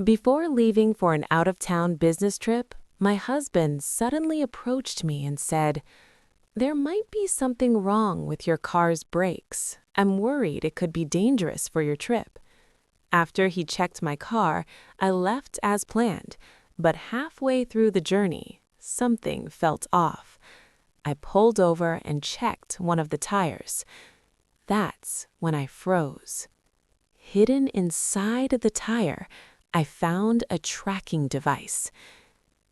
Before leaving for an out-of-town business trip, my husband suddenly approached me and said, "There might be something wrong with your car's brakes. I'm worried it could be dangerous for your trip." After he checked my car, I left as planned, but halfway through the journey, something felt off. I pulled over and checked one of the tires. That's when I froze. Hidden inside the tire, I found a tracking device.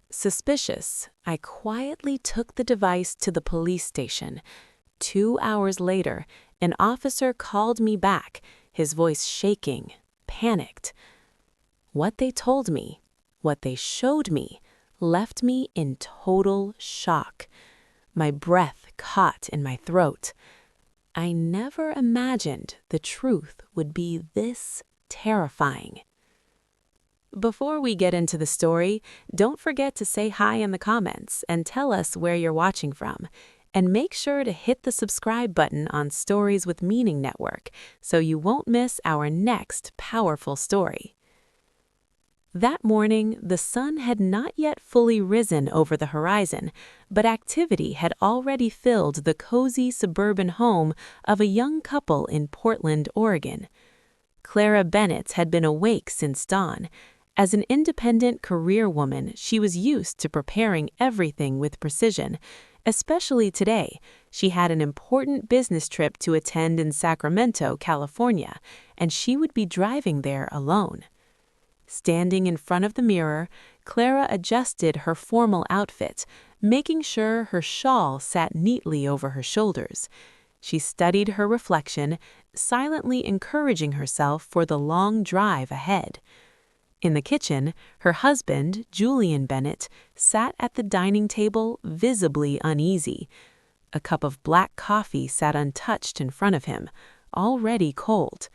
Suspicious, I quietly took the device to the police station. 2 hours later, an officer called me back, his voice shaking, panicked. What they told me, what they showed me, left me in total shock. My breath caught in my throat. I never imagined the truth would be this terrifying. Before we get into the story, don't forget to say hi in the comments and tell us where you're watching from. And make sure to hit the subscribe button on Stories with Meaning Network so you won't miss our next powerful story. That morning, the sun had not yet fully risen over the horizon, but activity had already filled the cozy suburban home of a young couple in Portland, Oregon. Clara Bennett had been awake since dawn. As an independent career woman, she was used to preparing everything with precision. Especially today, she had an important business trip to attend in Sacramento, California, and she would be driving there alone. Standing in front of the mirror, Clara adjusted her formal outfit, making sure her shawl sat neatly over her shoulders. She studied her reflection, silently encouraging herself for the long drive ahead. In the kitchen, her husband, Julian Bennett, sat at the dining table, visibly uneasy. A cup of black coffee sat untouched in front of him, already cold.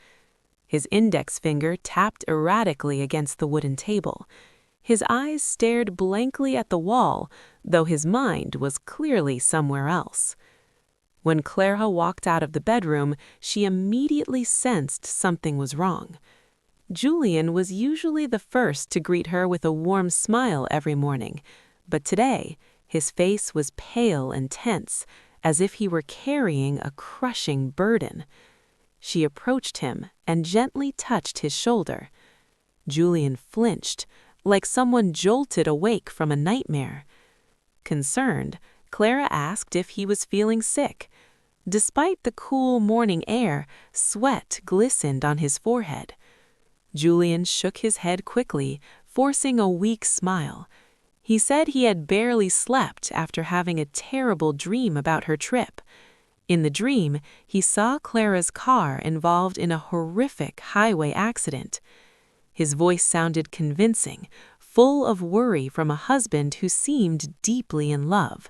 His index finger tapped erratically against the wooden table. His eyes stared blankly at the wall, though his mind was clearly somewhere else. When Clara walked out of the bedroom, she immediately sensed something was wrong. Julian was usually the first to greet her with a warm smile every morning, but today his face was pale and tense, as if he were carrying a crushing burden. She approached him and gently touched his shoulder. Julian flinched, like someone jolted awake from a nightmare. Concerned, Clara asked if he was feeling sick. Despite the cool morning air, sweat glistened on his forehead. Julian shook his head quickly, forcing a weak smile. He said he had barely slept after having a terrible dream about her trip. In the dream, he saw Clara's car involved in a horrific highway accident. His voice sounded convincing, full of worry from a husband who seemed deeply in love.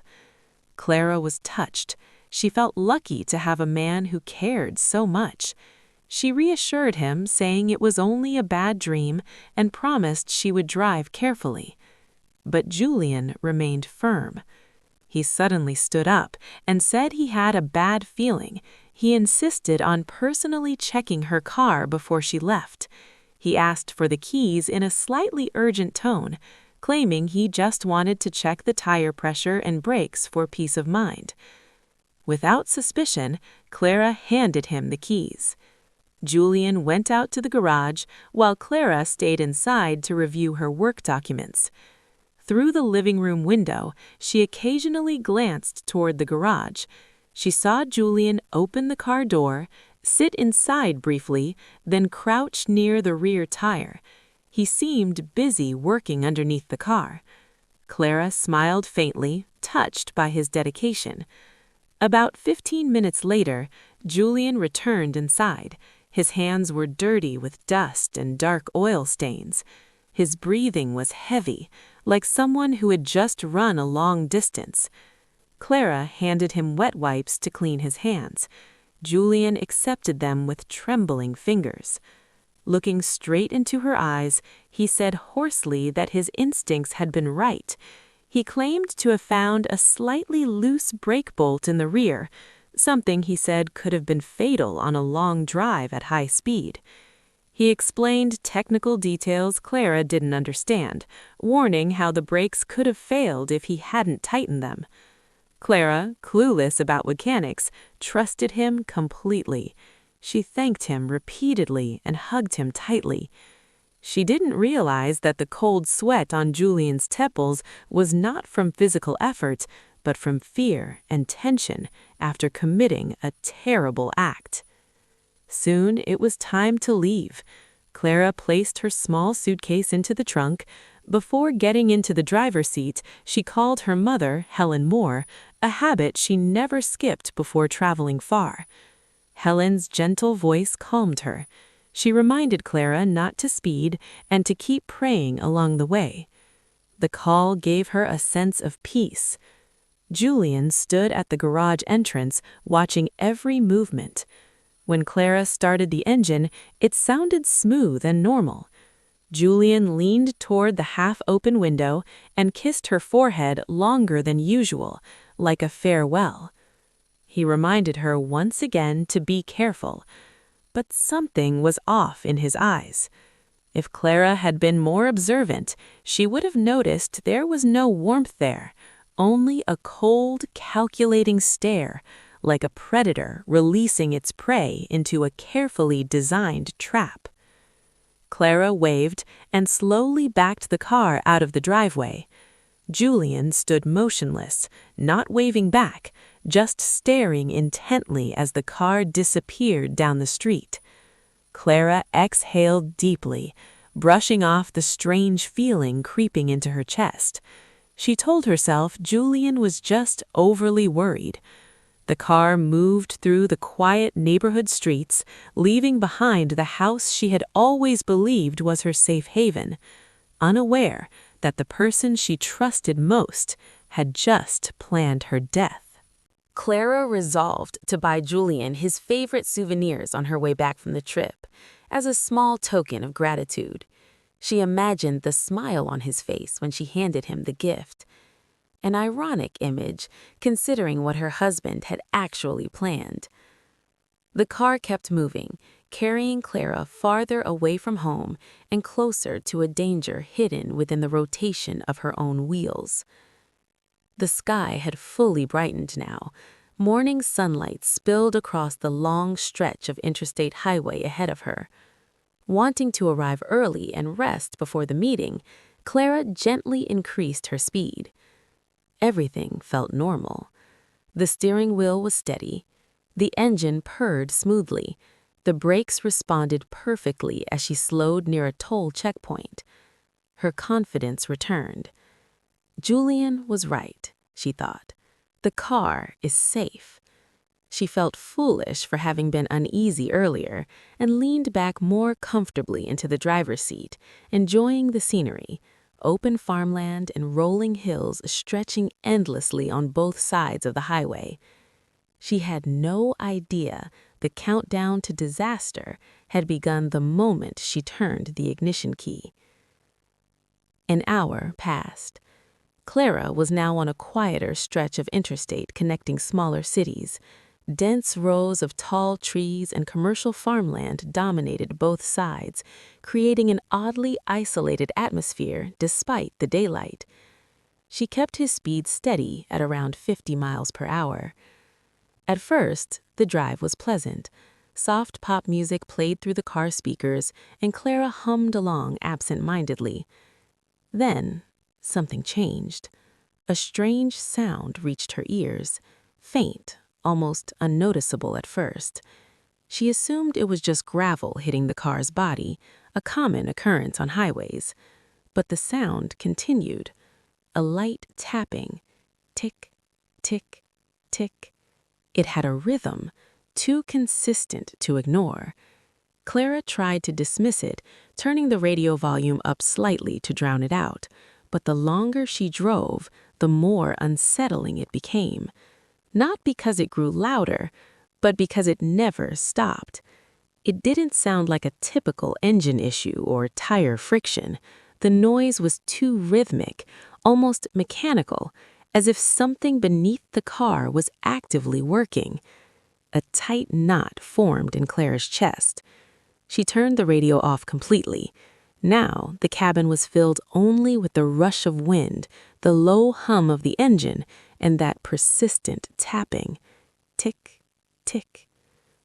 Clara was touched. She felt lucky to have a man who cared so much. She reassured him, saying it was only a bad dream, and promised she would drive carefully. But Julian remained firm. He suddenly stood up and said he had a bad feeling. He insisted on personally checking her car before she left. He asked for the keys in a slightly urgent tone, claiming he just wanted to check the tire pressure and brakes for peace of mind. Without suspicion, Clara handed him the keys. Julian went out to the garage, while Clara stayed inside to review her work documents. Through the living room window, she occasionally glanced toward the garage. She saw Julian open the car door, sit inside briefly, then crouch near the rear tire. He seemed busy working underneath the car. Clara smiled faintly, touched by his dedication. About 15 minutes later, Julian returned inside. His hands were dirty with dust and dark oil stains. His breathing was heavy, like someone who had just run a long distance. Clara handed him wet wipes to clean his hands. Julian accepted them with trembling fingers. Looking straight into her eyes, he said hoarsely that his instincts had been right. He claimed to have found a slightly loose brake bolt in the rear, something he said could have been fatal on a long drive at high speed. He explained technical details Clara didn't understand, warning how the brakes could have failed if he hadn't tightened them. Clara, clueless about mechanics, trusted him completely. She thanked him repeatedly and hugged him tightly. She didn't realize that the cold sweat on Julian's temples was not from physical effort, but from fear and tension after committing a terrible act. Soon it was time to leave. Clara placed her small suitcase into the trunk. Before getting into the driver's seat, she called her mother, Helen Moore, a habit she never skipped before traveling far. Helen's gentle voice calmed her. She reminded Clara not to speed and to keep praying along the way. The call gave her a sense of peace. Julian stood at the garage entrance, watching every movement. When Clara started the engine, it sounded smooth and normal. Julian leaned toward the half-open window and kissed her forehead longer than usual, like a farewell. He reminded her once again to be careful, but something was off in his eyes. If Clara had been more observant, she would have noticed there was no warmth there, only a cold, calculating stare, like a predator releasing its prey into a carefully designed trap. Clara waved and slowly backed the car out of the driveway. Julian stood motionless, not waving back, just staring intently as the car disappeared down the street. Clara exhaled deeply, brushing off the strange feeling creeping into her chest. She told herself Julian was just overly worried. The car moved through the quiet neighborhood streets, leaving behind the house she had always believed was her safe haven, unaware that the person she trusted most had just planned her death. Clara resolved to buy Julian his favorite souvenirs on her way back from the trip, as a small token of gratitude. She imagined the smile on his face when she handed him the gift. An ironic image, considering what her husband had actually planned. The car kept moving, carrying Clara farther away from home and closer to a danger hidden within the rotation of her own wheels. The sky had fully brightened now. Morning sunlight spilled across the long stretch of interstate highway ahead of her. Wanting to arrive early and rest before the meeting, Clara gently increased her speed. Everything felt normal. The steering wheel was steady. The engine purred smoothly. The brakes responded perfectly as she slowed near a toll checkpoint. Her confidence returned. Julian was right, she thought. The car is safe. She felt foolish for having been uneasy earlier and leaned back more comfortably into the driver's seat, enjoying the scenery. Open farmland and rolling hills stretching endlessly on both sides of the highway. She had no idea the countdown to disaster had begun the moment she turned the ignition key. An hour passed. Clara was now on a quieter stretch of interstate connecting smaller cities. Dense rows of tall trees and commercial farmland dominated both sides, creating an oddly isolated atmosphere despite the daylight. She kept his speed steady at around 50 miles per hour. At first, the drive was pleasant. Soft pop music played through the car speakers, and Clara hummed along absent-mindedly. Then, something changed. A strange sound reached her ears, faint, almost unnoticeable at first. She assumed it was just gravel hitting the car's body, a common occurrence on highways. But the sound continued, a light tapping, tick, tick, tick. It had a rhythm, too consistent to ignore. Clara tried to dismiss it, turning the radio volume up slightly to drown it out. But the longer she drove, the more unsettling it became. Not because it grew louder, but because it never stopped. It didn't sound like a typical engine issue or tire friction. The noise was too rhythmic, almost mechanical, as if something beneath the car was actively working. A tight knot formed in Clara's chest. She turned the radio off completely. Now, the cabin was filled only with the rush of wind, the low hum of the engine, and that persistent tapping. Tick, tick.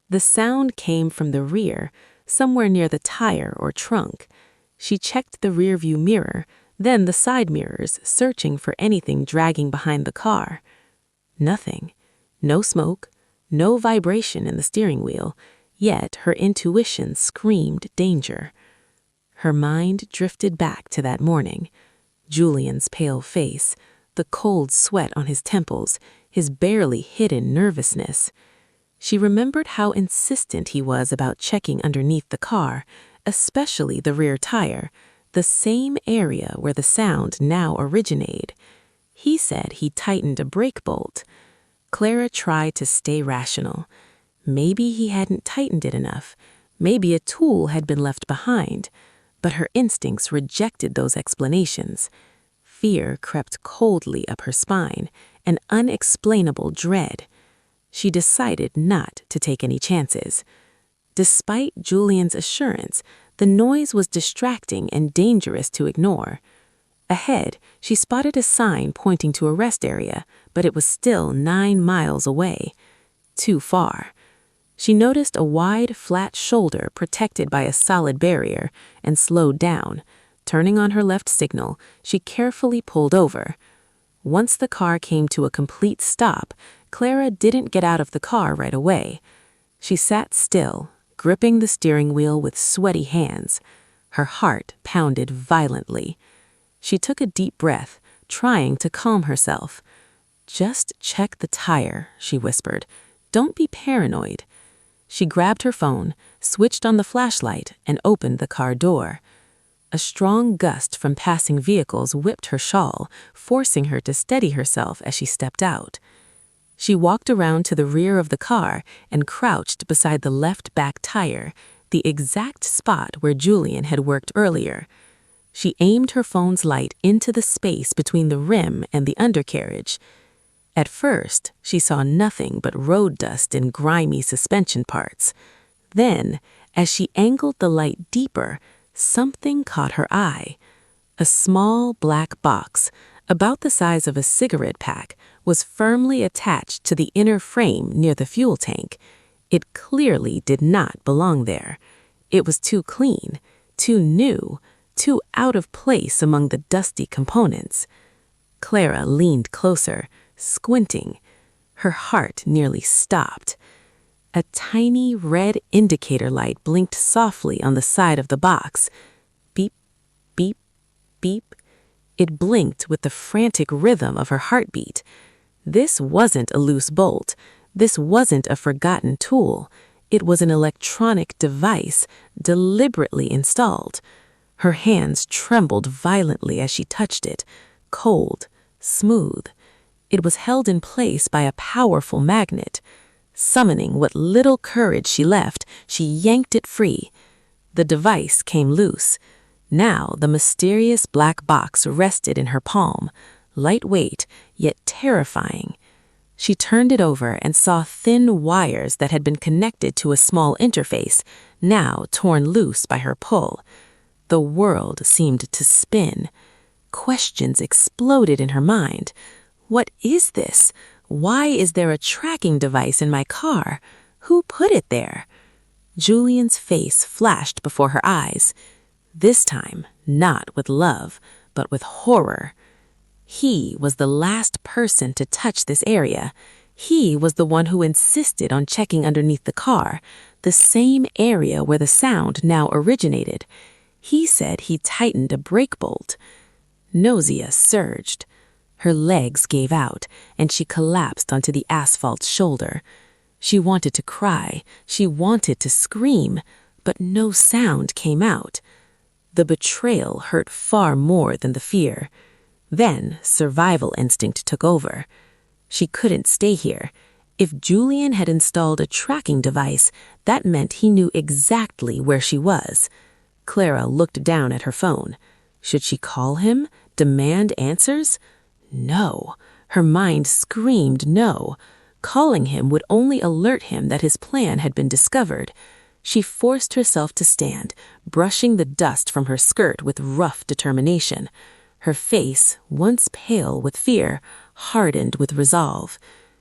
The sound came from the rear, somewhere near the tire or trunk. She checked the rearview mirror, then the side mirrors, searching for anything dragging behind the car. Nothing. No smoke, no vibration in the steering wheel, yet her intuition screamed danger. Her mind drifted back to that morning. Julian's pale face, the cold sweat on his temples, his barely hidden nervousness. She remembered how insistent he was about checking underneath the car, especially the rear tire, the same area where the sound now originated. He said he tightened a brake bolt. Clara tried to stay rational. Maybe he hadn't tightened it enough. Maybe a tool had been left behind. But her instincts rejected those explanations. Fear crept coldly up her spine, an unexplainable dread. She decided not to take any chances. Despite Julian's assurance, the noise was distracting and dangerous to ignore. Ahead, she spotted a sign pointing to a rest area, but it was still 9 miles away. Too far. She noticed a wide, flat shoulder protected by a solid barrier and slowed down. Turning on her left signal, she carefully pulled over. Once the car came to a complete stop, Clara didn't get out of the car right away. She sat still, gripping the steering wheel with sweaty hands. Her heart pounded violently. She took a deep breath, trying to calm herself. "Just check the tire," she whispered. "Don't be paranoid." She grabbed her phone, switched on the flashlight, and opened the car door. A strong gust from passing vehicles whipped her shawl, forcing her to steady herself as she stepped out. She walked around to the rear of the car and crouched beside the left back tire, the exact spot where Julian had worked earlier. She aimed her phone's light into the space between the rim and the undercarriage. At first, she saw nothing but road dust and grimy suspension parts. Then, as she angled the light deeper, something caught her eye. A small black box, about the size of a cigarette pack, was firmly attached to the inner frame near the fuel tank. It clearly did not belong there. It was too clean, too new, too out of place among the dusty components. Clara leaned closer, squinting. Her heart nearly stopped. A tiny red indicator light blinked softly on the side of the box. Beep, beep, beep. It blinked with the frantic rhythm of her heartbeat. This wasn't a loose bolt. This wasn't a forgotten tool. It was an electronic device, deliberately installed. Her hands trembled violently as she touched it, cold, smooth. It was held in place by a powerful magnet. Summoning what little courage she left, she yanked it free. The device came loose. Now the mysterious black box rested in her palm, lightweight yet terrifying. She turned it over and saw thin wires that had been connected to a small interface, now torn loose by her pull. The world seemed to spin. Questions exploded in her mind. What is this? Why is there a tracking device in my car? Who put it there? Julian's face flashed before her eyes. This time, not with love, but with horror. He was the last person to touch this area. He was the one who insisted on checking underneath the car, the same area where the sound now originated. He said he tightened a brake bolt. Nausea surged. Her legs gave out, and she collapsed onto the asphalt's shoulder. She wanted to cry, she wanted to scream, but no sound came out. The betrayal hurt far more than the fear. Then survival instinct took over. She couldn't stay here. If Julian had installed a tracking device, that meant he knew exactly where she was. Clara looked down at her phone. Should she call him? Demand answers? No. Her mind screamed no. Calling him would only alert him that his plan had been discovered. She forced herself to stand, brushing the dust from her skirt with rough determination. Her face, once pale with fear, hardened with resolve.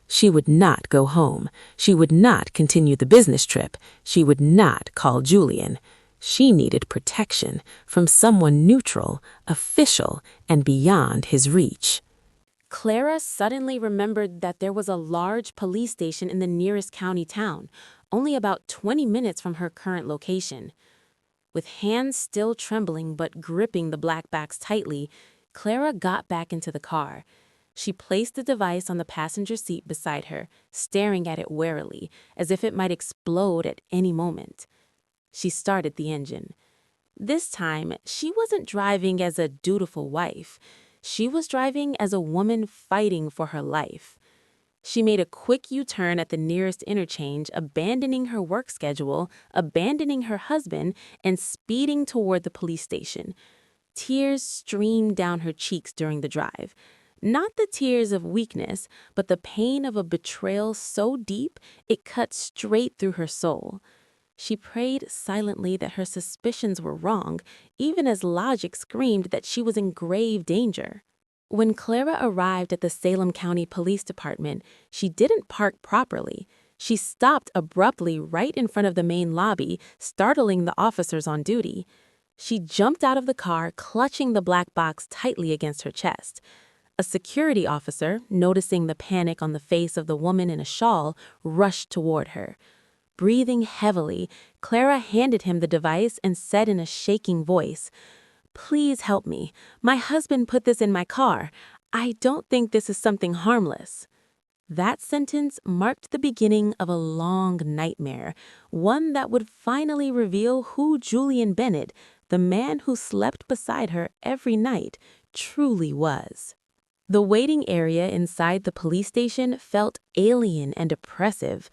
She would not go home. She would not continue the business trip. She would not call Julian. She needed protection from someone neutral, official, and beyond his reach. Clara suddenly remembered that there was a large police station in the nearest county town, only about 20 minutes from her current location. With hands still trembling but gripping the black box tightly, Clara got back into the car. She placed the device on the passenger seat beside her, staring at it warily, as if it might explode at any moment. She started the engine. This time, she wasn't driving as a dutiful wife. She was driving as a woman fighting for her life. She made a quick U-turn at the nearest interchange, abandoning her work schedule, abandoning her husband, and speeding toward the police station. Tears streamed down her cheeks during the drive. Not the tears of weakness, but the pain of a betrayal so deep it cut straight through her soul. She prayed silently that her suspicions were wrong, even as logic screamed that she was in grave danger. When Clara arrived at the Salem County Police Department, she didn't park properly. She stopped abruptly right in front of the main lobby, startling the officers on duty. She jumped out of the car, clutching the black box tightly against her chest. A security officer, noticing the panic on the face of the woman in a shawl, rushed toward her. Breathing heavily, Clara handed him the device and said in a shaking voice, "Please help me. My husband put this in my car. I don't think this is something harmless." That sentence marked the beginning of a long nightmare, one that would finally reveal who Julian Bennett, the man who slept beside her every night, truly was. The waiting area inside the police station felt alien and oppressive.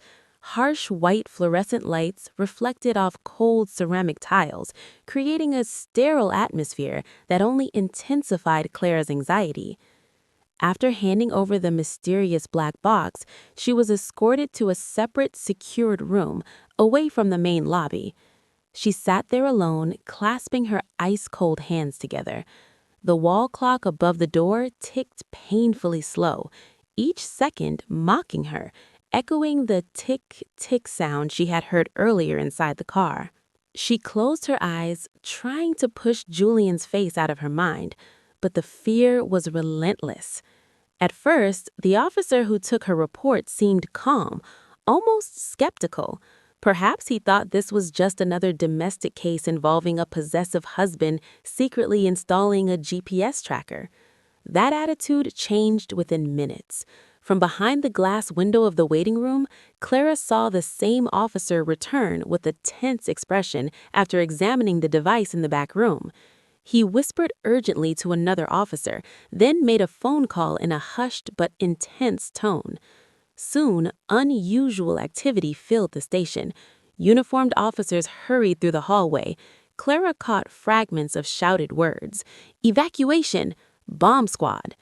Harsh white fluorescent lights reflected off cold ceramic tiles, creating a sterile atmosphere that only intensified Clara's anxiety. After handing over the mysterious black box, she was escorted to a separate, secured room, away from the main lobby. She sat there alone, clasping her ice-cold hands together. The wall clock above the door ticked painfully slow, each second mocking her, echoing the tick-tick sound she had heard earlier inside the car. She closed her eyes, trying to push Julian's face out of her mind, but the fear was relentless. At first, the officer who took her report seemed calm, almost skeptical. Perhaps he thought this was just another domestic case involving a possessive husband secretly installing a GPS tracker. That attitude changed within minutes. From behind the glass window of the waiting room, Clara saw the same officer return with a tense expression after examining the device in the back room. He whispered urgently to another officer, then made a phone call in a hushed but intense tone. Soon, unusual activity filled the station. Uniformed officers hurried through the hallway. Clara caught fragments of shouted words. "Evacuation! Bomb squad!"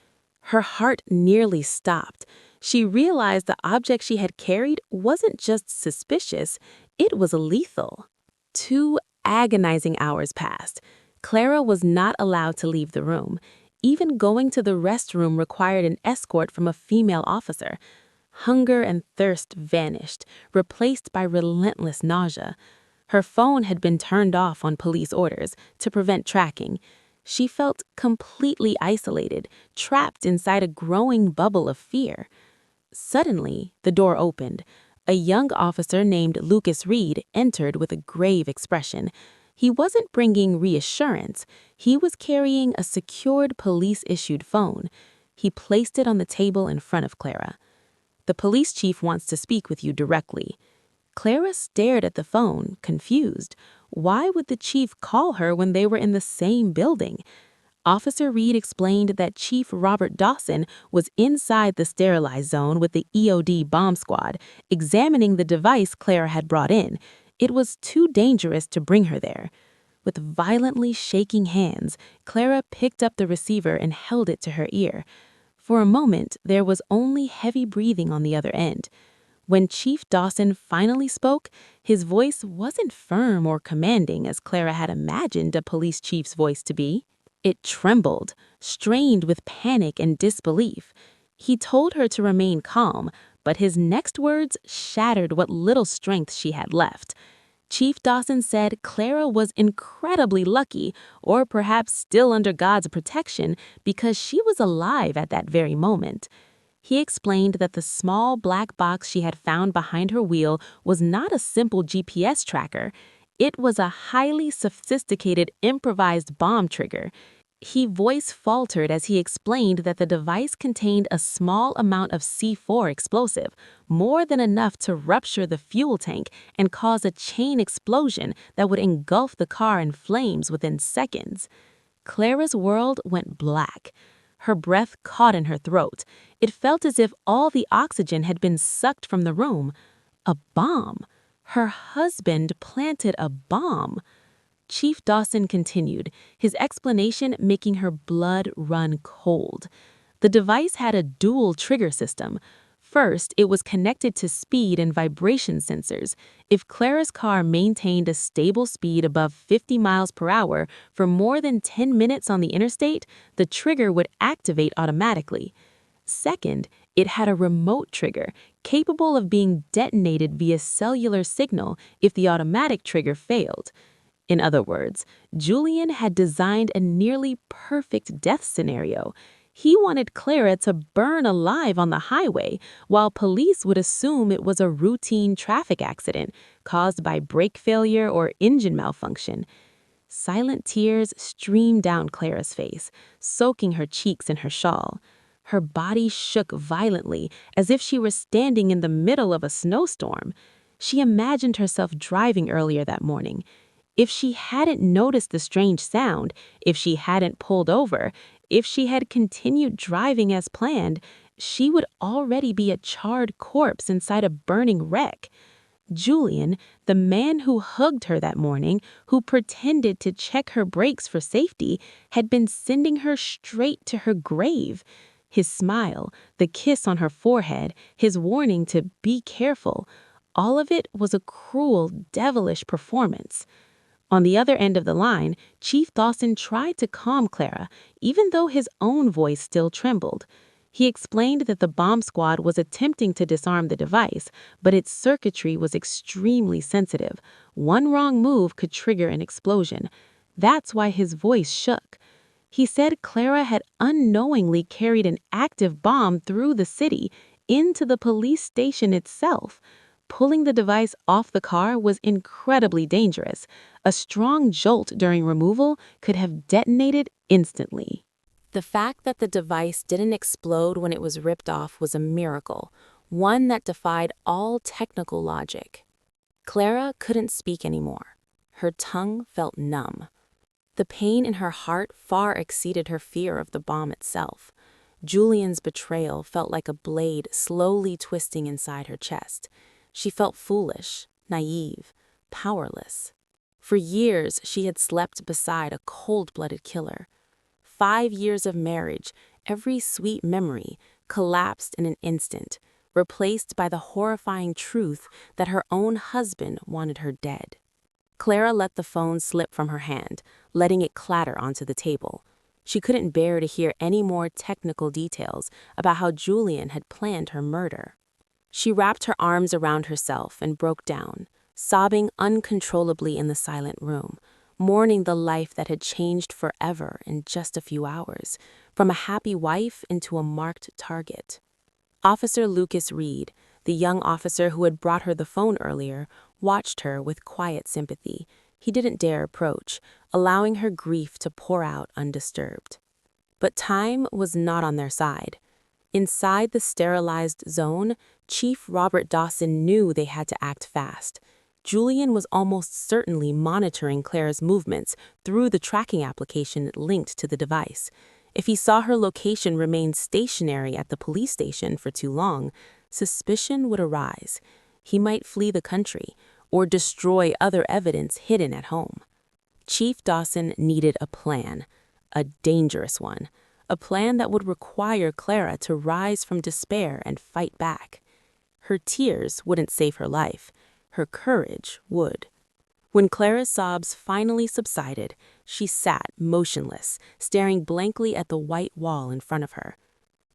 Her heart nearly stopped. She realized the object she had carried wasn't just suspicious, it was lethal. 2 agonizing hours passed. Clara was not allowed to leave the room. Even going to the restroom required an escort from a female officer. Hunger and thirst vanished, replaced by relentless nausea. Her phone had been turned off on police orders to prevent tracking. She felt completely isolated, trapped inside a growing bubble of fear. Suddenly, the door opened. A young officer named Lucas Reed entered with a grave expression. He wasn't bringing reassurance. He was carrying a secured police-issued phone. He placed it on the table in front of Clara. "The police chief wants to speak with you directly." Clara stared at the phone, confused. Why would the chief call her when they were in the same building? Officer Reed explained that Chief Robert Dawson was inside the sterilized zone with the EOD bomb squad, examining the device Clara had brought in. It was too dangerous to bring her there. With violently shaking hands, Clara picked up the receiver and held it to her ear. For a moment, there was only heavy breathing on the other end. When Chief Dawson finally spoke, his voice wasn't firm or commanding as Clara had imagined a police chief's voice to be. It trembled, strained with panic and disbelief. He told her to remain calm, but his next words shattered what little strength she had left. Chief Dawson said Clara was incredibly lucky, or perhaps still under God's protection, because she was alive at that very moment. He explained that the small black box she had found behind her wheel was not a simple GPS tracker. It was a highly sophisticated improvised bomb trigger. His voice faltered as he explained that the device contained a small amount of C4 explosive, more than enough to rupture the fuel tank and cause a chain explosion that would engulf the car in flames within seconds. Clara's world went black. Her breath caught in her throat. It felt as if all the oxygen had been sucked from the room. A bomb. Her husband planted a bomb. Chief Dawson continued, his explanation making her blood run cold. The device had a dual trigger system. First, it was connected to speed and vibration sensors. If Clara's car maintained a stable speed above 50 miles per hour for more than 10 minutes on the interstate, the trigger would activate automatically. Second, it had a remote trigger, capable of being detonated via cellular signal if the automatic trigger failed. In other words, Julian had designed a nearly perfect death scenario. He wanted Clara to burn alive on the highway, while police would assume it was a routine traffic accident caused by brake failure or engine malfunction. Silent tears streamed down Clara's face, soaking her cheeks in her shawl. Her body shook violently, as if she were standing in the middle of a snowstorm. She imagined herself driving earlier that morning. If she hadn't noticed the strange sound, if she hadn't pulled over, if she had continued driving as planned, she would already be a charred corpse inside a burning wreck. Julian, the man who hugged her that morning, who pretended to check her brakes for safety, had been sending her straight to her grave. His smile, the kiss on her forehead, his warning to be careful, all of it was a cruel, devilish performance. On the other end of the line, Chief Dawson tried to calm Clara, even though his own voice still trembled. He explained that the bomb squad was attempting to disarm the device, but its circuitry was extremely sensitive. One wrong move could trigger an explosion. That's why his voice shook. He said Clara had unknowingly carried an active bomb through the city, into the police station itself. Pulling the device off the car was incredibly dangerous. A strong jolt during removal could have detonated instantly. The fact that the device didn't explode when it was ripped off was a miracle, one that defied all technical logic. Clara couldn't speak anymore. Her tongue felt numb. The pain in her heart far exceeded her fear of the bomb itself. Julian's betrayal felt like a blade slowly twisting inside her chest. She felt foolish, naive, powerless. For years, she had slept beside a cold-blooded killer. 5 years of marriage, every sweet memory, collapsed in an instant, replaced by the horrifying truth that her own husband wanted her dead. Clara let the phone slip from her hand, letting it clatter onto the table. She couldn't bear to hear any more technical details about how Julian had planned her murder. She wrapped her arms around herself and broke down, sobbing uncontrollably in the silent room, mourning the life that had changed forever in just a few hours, from a happy wife into a marked target. Officer Lucas Reed, the young officer who had brought her the phone earlier, watched her with quiet sympathy. He didn't dare approach, allowing her grief to pour out undisturbed. But time was not on their side. Inside the sterilized zone, Chief Robert Dawson knew they had to act fast. Julian was almost certainly monitoring Clara's movements through the tracking application linked to the device. If he saw her location remain stationary at the police station for too long, suspicion would arise. He might flee the country or destroy other evidence hidden at home. Chief Dawson needed a plan, a dangerous one. A plan that would require Clara to rise from despair and fight back. Her tears wouldn't save her life. Her courage would. When Clara's sobs finally subsided, she sat motionless, staring blankly at the white wall in front of her.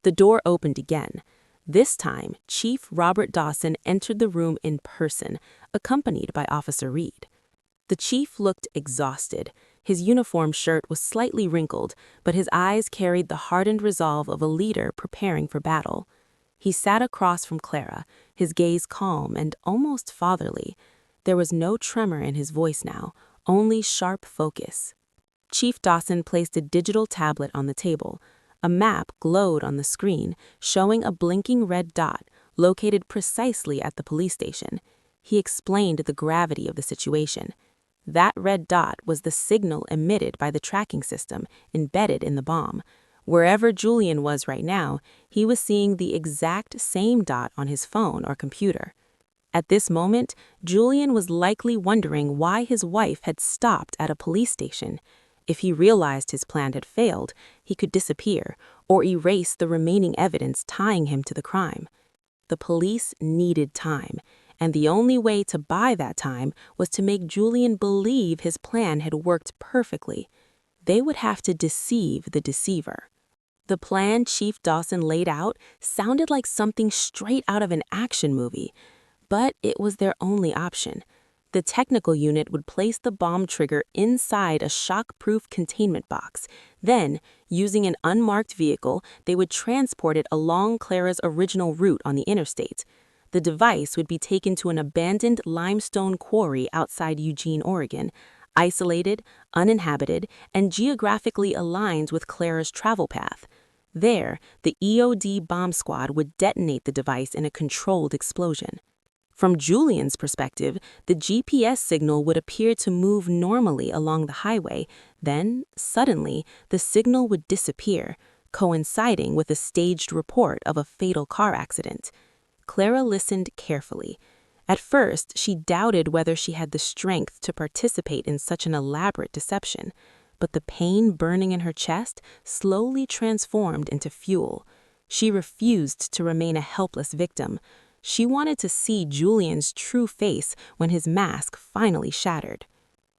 The door opened again. This time, Chief Robert Dawson entered the room in person, accompanied by Officer Reed. The chief looked exhausted. His uniform shirt was slightly wrinkled, but his eyes carried the hardened resolve of a leader preparing for battle. He sat across from Clara, his gaze calm and almost fatherly. There was no tremor in his voice now, only sharp focus. Chief Dawson placed a digital tablet on the table. A map glowed on the screen, showing a blinking red dot located precisely at the police station. He explained the gravity of the situation. That red dot was the signal emitted by the tracking system embedded in the bomb. Wherever Julian was right now, he was seeing the exact same dot on his phone or computer. At this moment, Julian was likely wondering why his wife had stopped at a police station. If he realized his plan had failed, he could disappear or erase the remaining evidence tying him to the crime. The police needed time, and the only way to buy that time was to make Julian believe his plan had worked perfectly. They would have to deceive the deceiver. The plan Chief Dawson laid out sounded like something straight out of an action movie, but it was their only option. The technical unit would place the bomb trigger inside a shock-proof containment box. Then, using an unmarked vehicle, they would transport it along Clara's original route on the interstate. The device would be taken to an abandoned limestone quarry outside Eugene, Oregon, isolated, uninhabited, and geographically aligned with Clara's travel path. There, the EOD bomb squad would detonate the device in a controlled explosion. From Julian's perspective, the GPS signal would appear to move normally along the highway. Then, suddenly, the signal would disappear, coinciding with a staged report of a fatal car accident. Clara listened carefully. At first, she doubted whether she had the strength to participate in such an elaborate deception, but the pain burning in her chest slowly transformed into fuel. She refused to remain a helpless victim. She wanted to see Julian's true face when his mask finally shattered.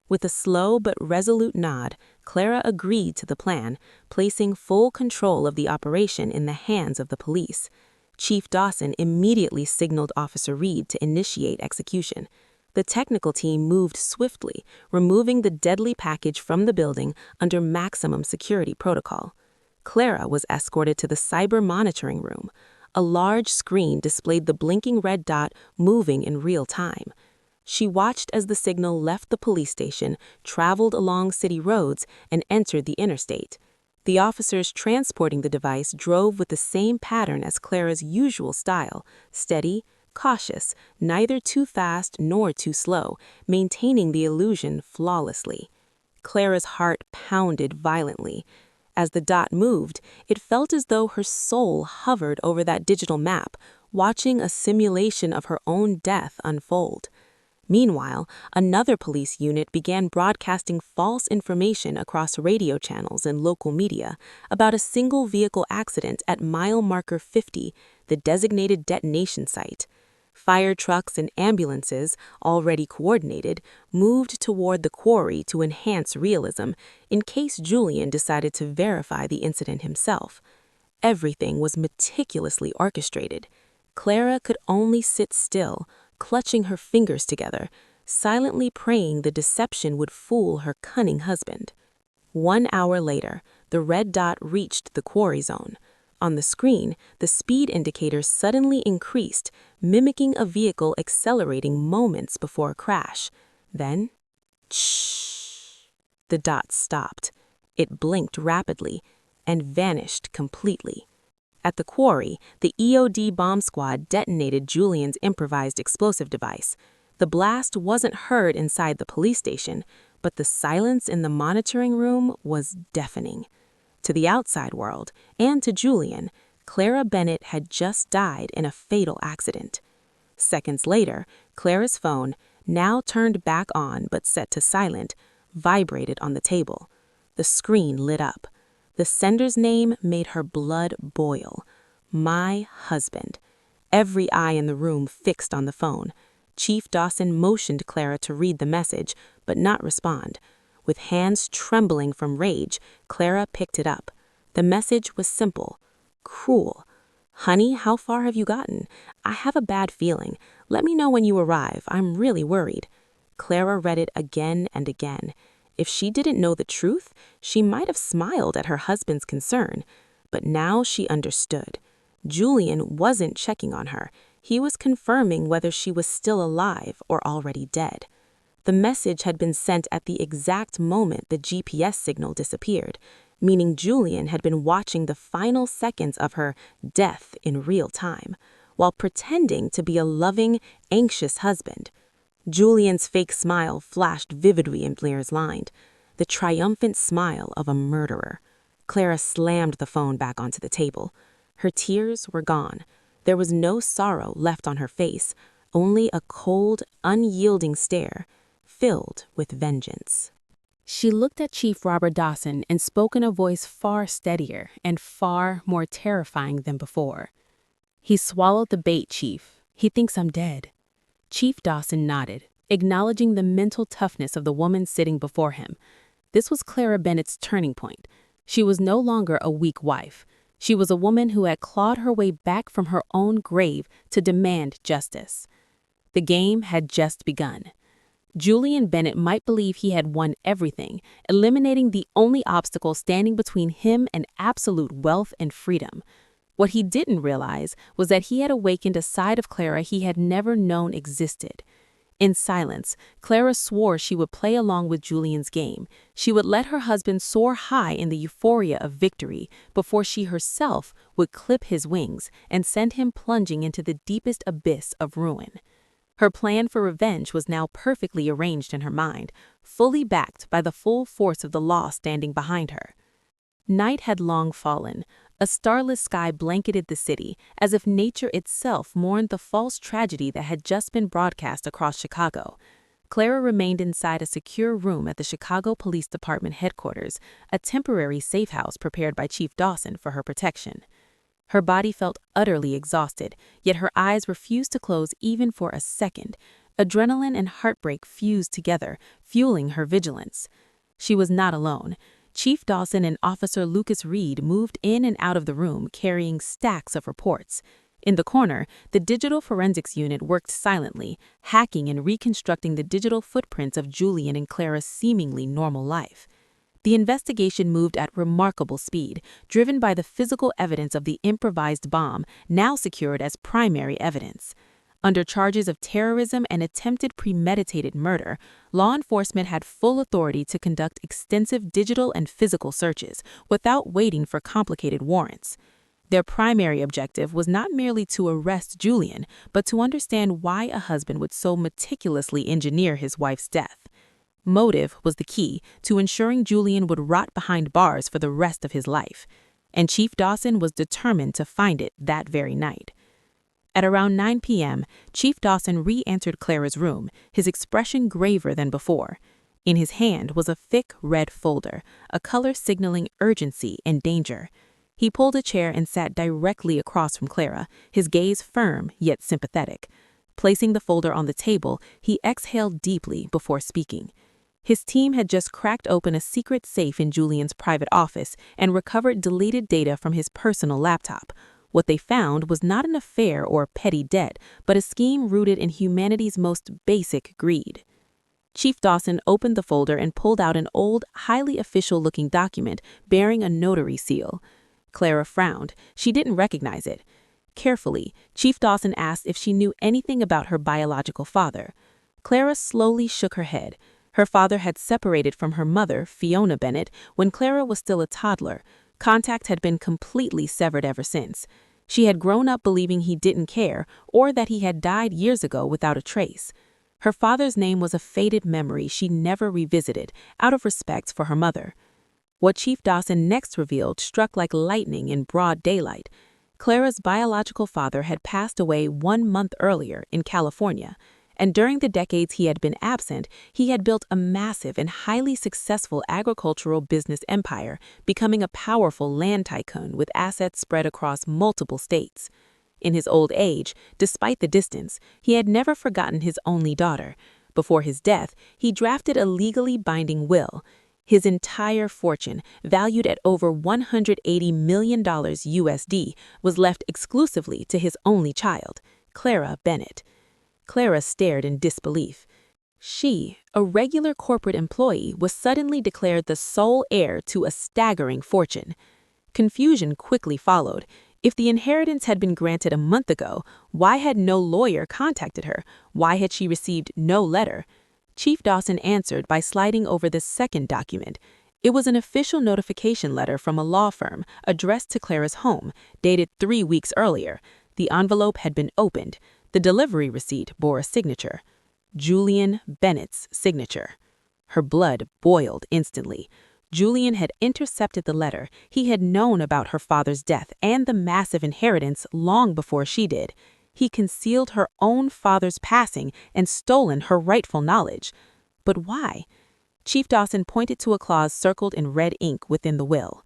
With a slow but resolute nod, Clara agreed to the plan, placing full control of the operation in the hands of the police. Chief Dawson immediately signaled Officer Reed to initiate execution. The technical team moved swiftly, removing the deadly package from the building under maximum security protocol. Clara was escorted to the cyber monitoring room. A large screen displayed the blinking red dot moving in real time. She watched as the signal left the police station, traveled along city roads, and entered the interstate. The officers transporting the device drove with the same pattern as Clara's usual style, steady, cautious, neither too fast nor too slow, maintaining the illusion flawlessly. Clara's heart pounded violently. As the dot moved, it felt as though her soul hovered over that digital map, watching a simulation of her own death unfold. Meanwhile, another police unit began broadcasting false information across radio channels and local media about a single vehicle accident at mile marker 50, the designated detonation site. Fire trucks and ambulances, already coordinated, moved toward the quarry to enhance realism in case Julian decided to verify the incident himself. Everything was meticulously orchestrated. Clara could only sit still, clutching her fingers together, silently praying the deception would fool her cunning husband. 1 hour later, the red dot reached the quarry zone. On the screen, the speed indicator suddenly increased, mimicking a vehicle accelerating moments before a crash. Then, shh! The dot stopped. It blinked rapidly and vanished completely. At the quarry, the EOD bomb squad detonated Julian's improvised explosive device. The blast wasn't heard inside the police station, but the silence in the monitoring room was deafening. To the outside world, and to Julian, Clara Bennett had just died in a fatal accident. Seconds later, Clara's phone, now turned back on but set to silent, vibrated on the table. The screen lit up. The sender's name made her blood boil. My husband. every eye in the room fixed on the phone. Chief Dawson motioned Clara to read the message, but not respond. With hands trembling from rage, Clara picked it up. The message was simple, cruel. "Honey, how far have you gotten? I have a bad feeling. Let me know when you arrive. I'm really worried." Clara read it again and again. If she didn't know the truth, she might have smiled at her husband's concern. But now she understood. Julian wasn't checking on her. He was confirming whether she was still alive or already dead. The message had been sent at the exact moment the GPS signal disappeared, meaning Julian had been watching the final seconds of her death in real time, while pretending to be a loving, anxious husband. Julian's fake smile flashed vividly in Claire's mind, the triumphant smile of a murderer. Clara slammed the phone back onto the table. Her tears were gone. There was no sorrow left on her face, only a cold, unyielding stare, filled with vengeance. She looked at Chief Robert Dawson and spoke in a voice far steadier and far more terrifying than before. "He swallowed the bait, Chief. He thinks I'm dead." Chief Dawson nodded, acknowledging the mental toughness of the woman sitting before him. This was Clara Bennett's turning point. She was no longer a weak wife. She was a woman who had clawed her way back from her own grave to demand justice. The game had just begun. Julian Bennett might believe he had won everything, eliminating the only obstacle standing between him and absolute wealth and freedom. What he didn't realize was that he had awakened a side of Clara he had never known existed. In silence, Clara swore she would play along with Julian's game. She would let her husband soar high in the euphoria of victory before she herself would clip his wings and send him plunging into the deepest abyss of ruin. Her plan for revenge was now perfectly arranged in her mind, fully backed by the full force of the law standing behind her. Night had long fallen. A starless sky blanketed the city, as if nature itself mourned the false tragedy that had just been broadcast across Chicago. Clara remained inside a secure room at the Chicago Police Department headquarters, a temporary safe house prepared by Chief Dawson for her protection. Her body felt utterly exhausted, yet her eyes refused to close even for a second. Adrenaline and heartbreak fused together, fueling her vigilance. She was not alone. Chief Dawson and Officer Lucas Reed moved in and out of the room, carrying stacks of reports. In the corner, the Digital Forensics Unit worked silently, hacking and reconstructing the digital footprints of Julian and Clara's seemingly normal life. The investigation moved at remarkable speed, driven by the physical evidence of the improvised bomb, now secured as primary evidence. Under charges of terrorism and attempted premeditated murder, law enforcement had full authority to conduct extensive digital and physical searches without waiting for complicated warrants. Their primary objective was not merely to arrest Julian, but to understand why a husband would so meticulously engineer his wife's death. Motive was the key to ensuring Julian would rot behind bars for the rest of his life, and Chief Dawson was determined to find it that very night. At around 9 p.m., Chief Dawson re-entered Clara's room, his expression graver than before. In his hand was a thick red folder, a color signaling urgency and danger. He pulled a chair and sat directly across from Clara, his gaze firm yet sympathetic. Placing the folder on the table, he exhaled deeply before speaking. His team had just cracked open a secret safe in Julian's private office and recovered deleted data from his personal laptop. What they found was not an affair or petty debt, but a scheme rooted in humanity's most basic greed. Chief Dawson opened the folder and pulled out an old, highly official-looking document bearing a notary seal. Clara frowned. She didn't recognize it. Carefully, Chief Dawson asked if she knew anything about her biological father. Clara slowly shook her head. Her father had separated from her mother, Fiona Bennett, when Clara was still a toddler. Contact had been completely severed ever since. She had grown up believing he didn't care, or that he had died years ago without a trace. Her father's name was a faded memory she never revisited, out of respect for her mother. What Chief Dawson next revealed struck like lightning in broad daylight. Clara's biological father had passed away 1 month earlier in California, and during the decades he had been absent, he had built a massive and highly successful agricultural business empire, becoming a powerful land tycoon with assets spread across multiple states. In his old age, despite the distance, he had never forgotten his only daughter. Before his death, he drafted a legally binding will. His entire fortune, valued at over $180 million USD, was left exclusively to his only child, Clara Bennett. Clara stared in disbelief. She, a regular corporate employee, was suddenly declared the sole heir to a staggering fortune. Confusion quickly followed. If the inheritance had been granted a month ago, why had no lawyer contacted her? Why had she received no letter? Chief Dawson answered by sliding over the second document. It was an official notification letter from a law firm addressed to Clara's home, dated 3 weeks earlier. The envelope had been opened. The delivery receipt bore a signature. Julian Bennett's signature. Her blood boiled instantly. Julian had intercepted the letter. He had known about her father's death and the massive inheritance long before she did. He concealed her own father's passing and stolen her rightful knowledge. But why? Chief Dawson pointed to a clause circled in red ink within the will.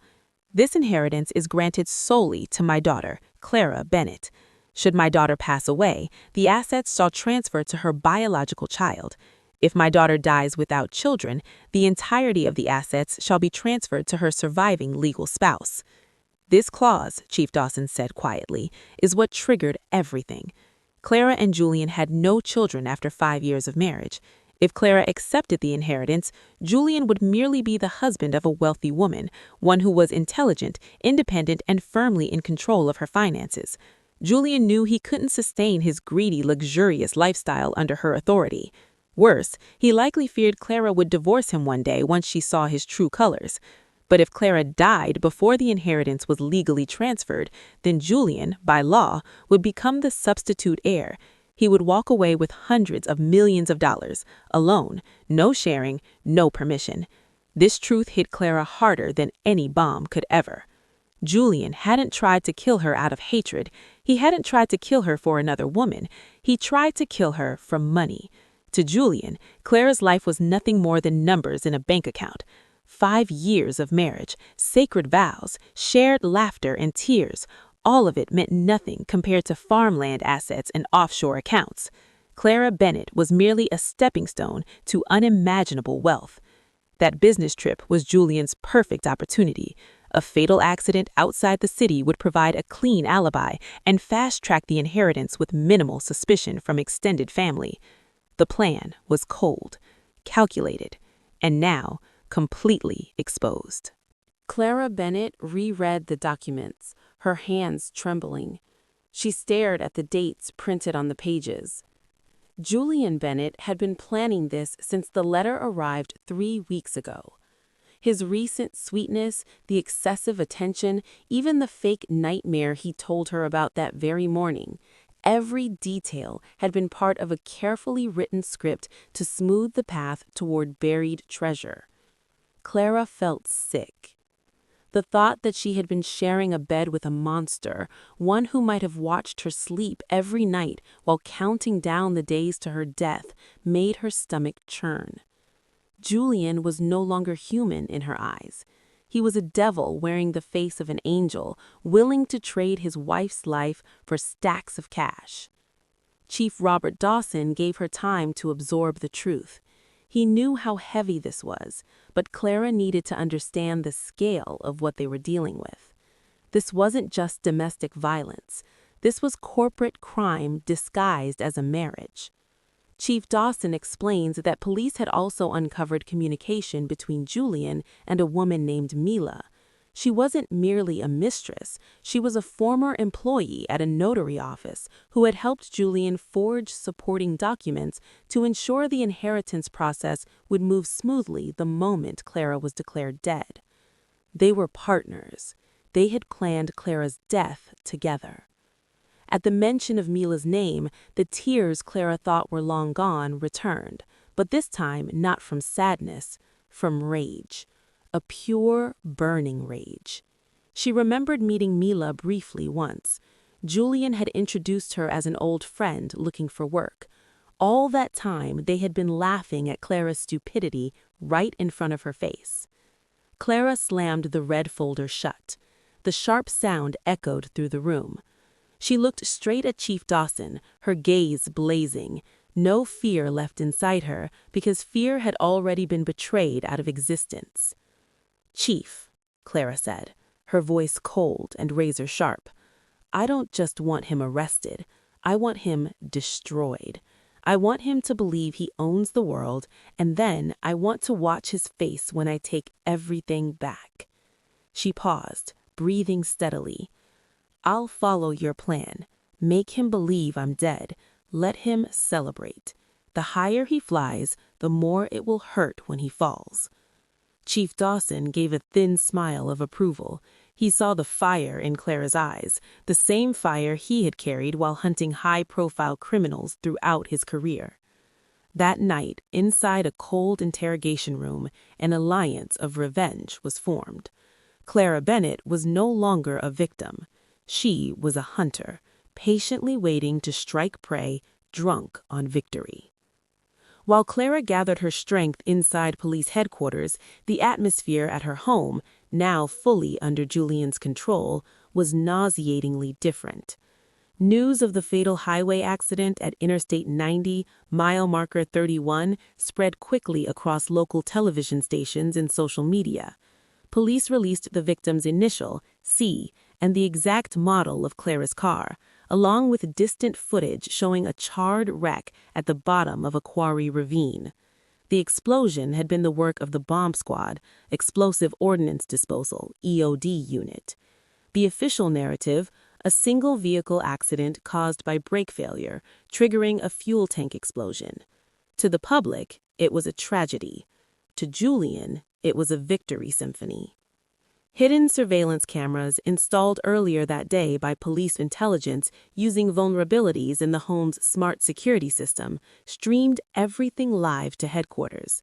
This inheritance is granted solely to my daughter, Clara Bennett. Should my daughter pass away, the assets shall transfer to her biological child. If my daughter dies without children, the entirety of the assets shall be transferred to her surviving legal spouse. This clause, Chief Dawson said quietly, is what triggered everything. Clara and Julian had no children after 5 years of marriage. If Clara accepted the inheritance, Julian would merely be the husband of a wealthy woman, one who was intelligent, independent, and firmly in control of her finances. Julian knew he couldn't sustain his greedy, luxurious lifestyle under her authority. Worse, he likely feared Clara would divorce him one day once she saw his true colors. But if Clara died before the inheritance was legally transferred, then Julian, by law, would become the substitute heir. He would walk away with hundreds of millions of dollars, alone, no sharing, no permission. This truth hit Clara harder than any bomb could ever. Julian hadn't tried to kill her out of hatred. He hadn't tried to kill her for another woman. He tried to kill her for money. To Julian, Clara's life was nothing more than numbers in a bank account. 5 years of marriage, sacred vows, shared laughter and tears, all of it meant nothing compared to farmland assets and offshore accounts. Clara Bennett was merely a stepping stone to unimaginable wealth. That business trip was Julian's perfect opportunity. A fatal accident outside the city would provide a clean alibi and fast-track the inheritance with minimal suspicion from extended family. The plan was cold, calculated, and now completely exposed. Clara Bennett reread the documents, her hands trembling. She stared at the dates printed on the pages. Julian Bennett had been planning this since the letter arrived 3 weeks ago. His recent sweetness, the excessive attention, even the fake nightmare he told her about that very morning, every detail had been part of a carefully written script to smooth the path toward buried treasure. Clara felt sick. The thought that she had been sharing a bed with a monster, one who might have watched her sleep every night while counting down the days to her death, made her stomach churn. Julian was no longer human in her eyes. He was a devil wearing the face of an angel, willing to trade his wife's life for stacks of cash. Chief Robert Dawson gave her time to absorb the truth. He knew how heavy this was, but Clara needed to understand the scale of what they were dealing with. This wasn't just domestic violence. This was corporate crime disguised as a marriage. Chief Dawson explains that police had also uncovered communication between Julian and a woman named Mila. She wasn't merely a mistress, she was a former employee at a notary office who had helped Julian forge supporting documents to ensure the inheritance process would move smoothly the moment Clara was declared dead. They were partners. They had planned Clara's death together. At the mention of Mila's name, the tears Clara thought were long gone returned, but this time not from sadness, from rage. A pure, burning rage. She remembered meeting Mila briefly once. Julian had introduced her as an old friend looking for work. All that time, they had been laughing at Clara's stupidity right in front of her face. Clara slammed the red folder shut. The sharp sound echoed through the room. She looked straight at Chief Dawson, her gaze blazing. No fear left inside her, because fear had already been betrayed out of existence. "Chief," Clara said, her voice cold and razor-sharp, "I don't just want him arrested. I want him destroyed. I want him to believe he owns the world, and then I want to watch his face when I take everything back." She paused, breathing steadily. "I'll follow your plan. Make him believe I'm dead. Let him celebrate. The higher he flies, the more it will hurt when he falls." Chief Dawson gave a thin smile of approval. He saw the fire in Clara's eyes, the same fire he had carried while hunting high-profile criminals throughout his career. That night, inside a cold interrogation room, an alliance of revenge was formed. Clara Bennett was no longer a victim. She was a hunter, patiently waiting to strike prey, drunk on victory. While Clara gathered her strength inside police headquarters, the atmosphere at her home, now fully under Julian's control, was nauseatingly different. News of the fatal highway accident at Interstate 90, mile marker 31, spread quickly across local television stations and social media. Police released the victim's initial, C, and the exact model of Clara's car, along with distant footage showing a charred wreck at the bottom of a quarry ravine. The explosion had been the work of the bomb squad, Explosive Ordnance Disposal, EOD unit. The official narrative, a single vehicle accident caused by brake failure, triggering a fuel tank explosion. To the public, it was a tragedy. To Julian, it was a victory symphony. Hidden surveillance cameras installed earlier that day by police intelligence using vulnerabilities in the home's smart security system streamed everything live to headquarters.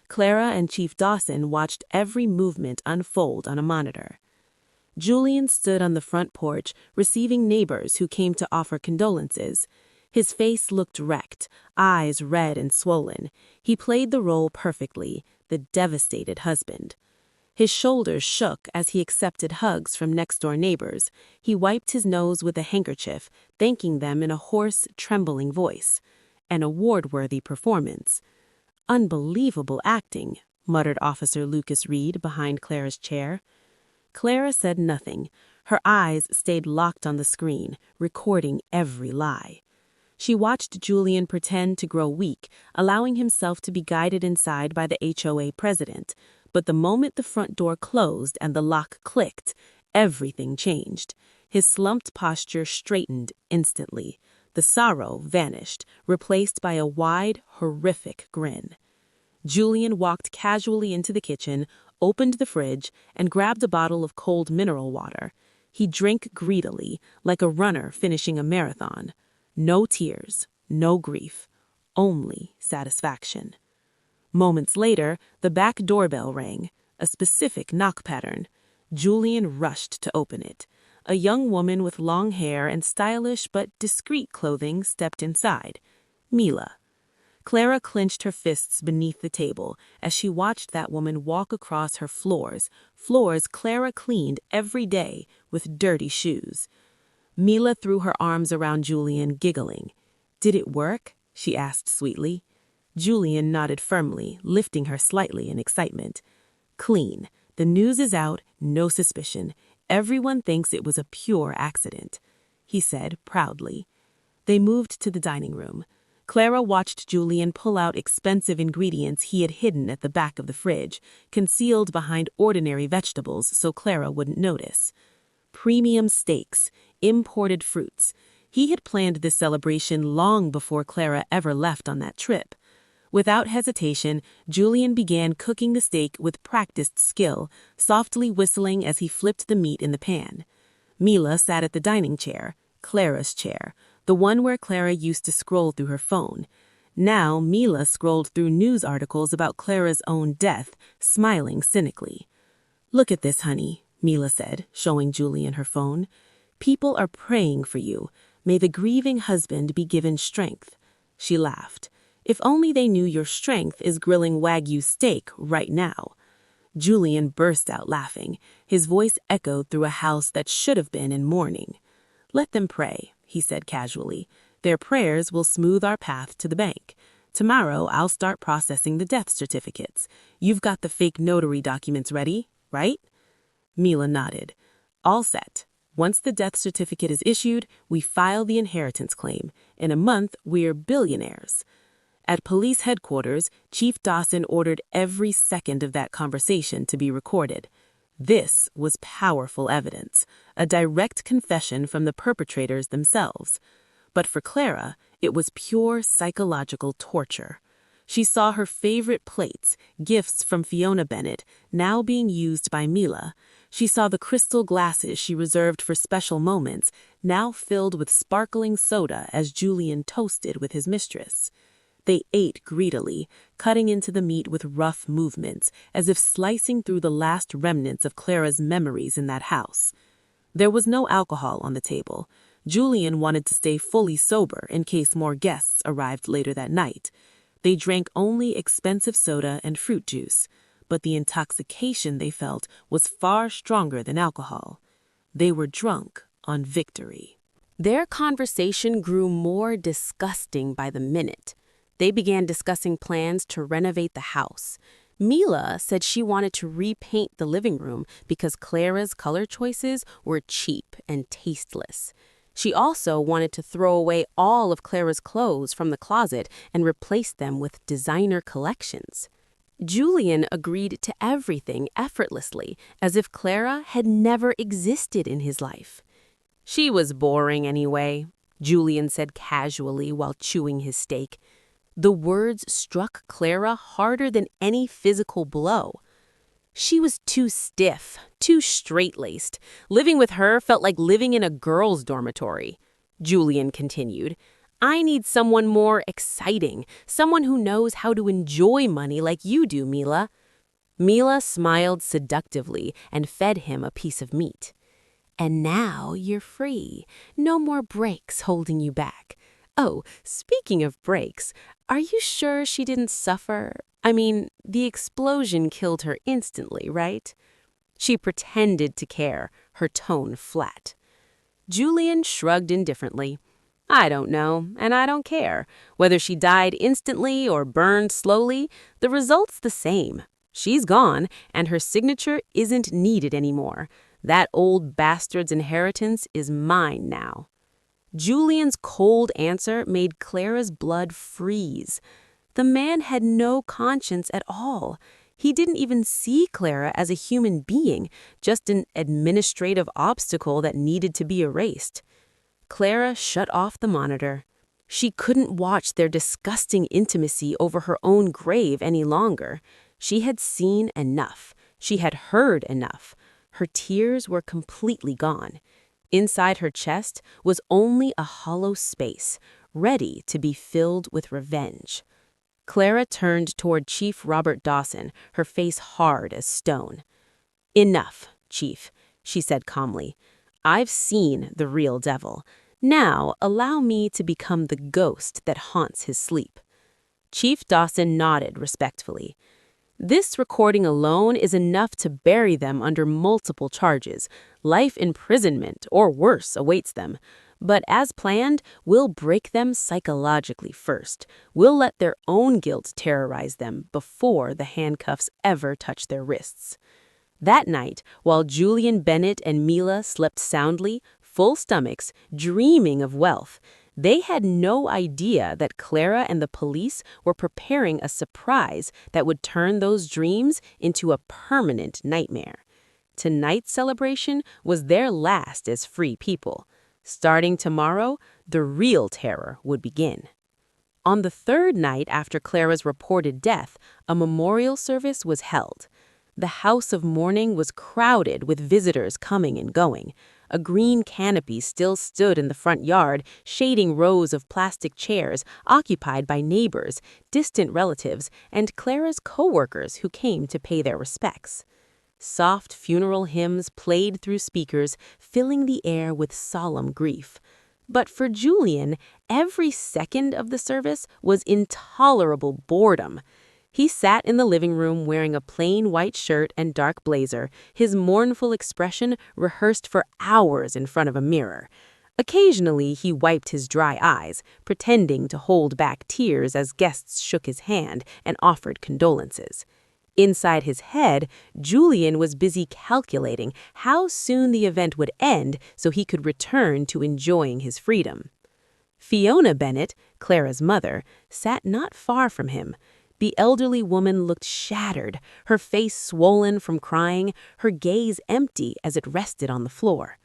Clara and Chief Dawson watched every movement unfold on a monitor. Julian stood on the front porch, receiving neighbors who came to offer condolences. His face looked wrecked, eyes red and swollen. He played the role perfectly, the devastated husband. His shoulders shook as he accepted hugs from next-door neighbors. He wiped his nose with a handkerchief, thanking them in a hoarse, trembling voice. An award-worthy performance. "Unbelievable acting," muttered Officer Lucas Reed behind Clara's chair. Clara said nothing. Her eyes stayed locked on the screen, recording every lie. She watched Julian pretend to grow weak, allowing himself to be guided inside by the HOA president. But the moment the front door closed and the lock clicked, everything changed. His slumped posture straightened instantly. The sorrow vanished, replaced by a wide, horrific grin. Julian walked casually into the kitchen, opened the fridge, and grabbed a bottle of cold mineral water. He drank greedily, like a runner finishing a marathon. No tears, no grief, only satisfaction. Moments later, the back doorbell rang, a specific knock pattern. Julian rushed to open it. A young woman with long hair and stylish but discreet clothing stepped inside. Mila. Clara clenched her fists beneath the table as she watched that woman walk across her floors Clara cleaned every day with dirty shoes. Mila threw her arms around Julian, giggling. "Did it work?" she asked sweetly. Julian nodded firmly, lifting her slightly in excitement. "Clean. The news is out, no suspicion. Everyone thinks it was a pure accident," he said proudly. They moved to the dining room. Clara watched Julian pull out expensive ingredients he had hidden at the back of the fridge, concealed behind ordinary vegetables so Clara wouldn't notice. Premium steaks, imported fruits. He had planned this celebration long before Clara ever left on that trip. Without hesitation, Julian began cooking the steak with practiced skill, softly whistling as he flipped the meat in the pan. Mila sat at the dining chair, Clara's chair, the one where Clara used to scroll through her phone. Now Mila scrolled through news articles about Clara's own death, smiling cynically. "Look at this, honey," Mila said, showing Julian her phone. "People are praying for you. May the grieving husband be given strength." She laughed. "If only they knew your strength is grilling Wagyu steak right now." Julian burst out laughing. His voice echoed through a house that should have been in mourning. "Let them pray," he said casually. "Their prayers will smooth our path to the bank. Tomorrow, I'll start processing the death certificates. You've got the fake notary documents ready, right?" Mila nodded. "All set. Once the death certificate is issued, we file the inheritance claim. In a month, we're billionaires." At police headquarters, Chief Dawson ordered every second of that conversation to be recorded. This was powerful evidence, a direct confession from the perpetrators themselves. But for Clara, it was pure psychological torture. She saw her favorite plates, gifts from Fiona Bennett, now being used by Mila. She saw the crystal glasses she reserved for special moments, now filled with sparkling soda as Julian toasted with his mistress. They ate greedily, cutting into the meat with rough movements, as if slicing through the last remnants of Clara's memories in that house. There was no alcohol on the table. Julian wanted to stay fully sober in case more guests arrived later that night. They drank only expensive soda and fruit juice, but the intoxication they felt was far stronger than alcohol. They were drunk on victory. Their conversation grew more disgusting by the minute. They began discussing plans to renovate the house. Mila said she wanted to repaint the living room because Clara's color choices were cheap and tasteless. She also wanted to throw away all of Clara's clothes from the closet and replace them with designer collections. Julian agreed to everything effortlessly, as if Clara had never existed in his life. "She was boring anyway," Julian said casually while chewing his steak. The words struck Clara harder than any physical blow. She was too stiff, too straight-laced. Living with her felt like living in a girls' dormitory. Julian continued, "I need someone more exciting, someone who knows how to enjoy money like you do, Mila." Mila smiled seductively and fed him a piece of meat. "And now you're free. No more breaks holding you back. Oh, speaking of breaks, are you sure she didn't suffer? I mean, the explosion killed her instantly, right?" She pretended to care, her tone flat. Julian shrugged indifferently. "I don't know, and I don't care. Whether she died instantly or burned slowly, the result's the same. She's gone, and her signature isn't needed anymore. That old bastard's inheritance is mine now." Julian's cold answer made Clara's blood freeze. The man had no conscience at all. He didn't even see Clara as a human being, just an administrative obstacle that needed to be erased. Clara shut off the monitor. She couldn't watch their disgusting intimacy over her own grave any longer. She had seen enough. She had heard enough. Her tears were completely gone. Inside her chest was only a hollow space, ready to be filled with revenge. Clara turned toward Chief Robert Dawson, her face hard as stone. "Enough, Chief," she said calmly. "I've seen the real devil. Now allow me to become the ghost that haunts his sleep." Chief Dawson nodded respectfully. "This recording alone is enough to bury them under multiple charges. Life imprisonment or worse awaits them. But as planned, we'll break them psychologically first. We'll let their own guilt terrorize them before the handcuffs ever touch their wrists." That night, while Julian Bennett and Mila slept soundly, full stomachs, dreaming of wealth, they had no idea that Clara and the police were preparing a surprise that would turn those dreams into a permanent nightmare. Tonight's celebration was their last as free people. Starting tomorrow, the real terror would begin. On the third night after Clara's reported death, a memorial service was held. The house of mourning was crowded with visitors coming and going. A green canopy still stood in the front yard, shading rows of plastic chairs occupied by neighbors, distant relatives, and Clara's co-workers who came to pay their respects. Soft funeral hymns played through speakers, filling the air with solemn grief. But for Julian, every second of the service was intolerable boredom. He sat in the living room wearing a plain white shirt and dark blazer, his mournful expression rehearsed for hours in front of a mirror. Occasionally, he wiped his dry eyes, pretending to hold back tears as guests shook his hand and offered condolences. Inside his head, Julian was busy calculating how soon the event would end so he could return to enjoying his freedom. Fiona Bennett, Clara's mother, sat not far from him. The elderly woman looked shattered, her face swollen from crying, her gaze empty as it rested on the floor.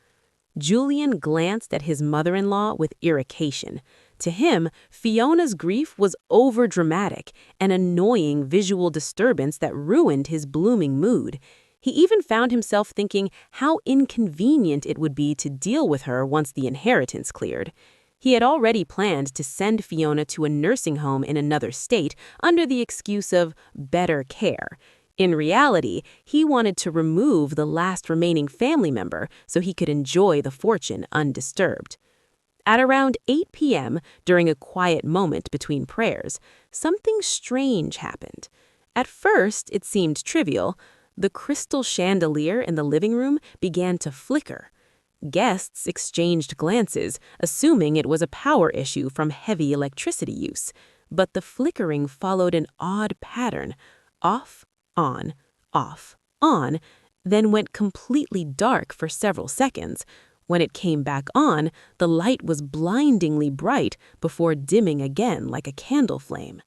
Julian glanced at his mother-in-law with irritation. To him, Fiona's grief was overdramatic, an annoying visual disturbance that ruined his blooming mood. He even found himself thinking how inconvenient it would be to deal with her once the inheritance cleared. He had already planned to send Fiona to a nursing home in another state under the excuse of better care. In reality, he wanted to remove the last remaining family member so he could enjoy the fortune undisturbed. At around 8 p.m., during a quiet moment between prayers, something strange happened. At first, it seemed trivial. The crystal chandelier in the living room began to flicker. Guests exchanged glances, assuming it was a power issue from heavy electricity use. But the flickering followed an odd pattern: off, on, off, on, then went completely dark for several seconds. When it came back on, the light was blindingly bright before dimming again like a candle flame.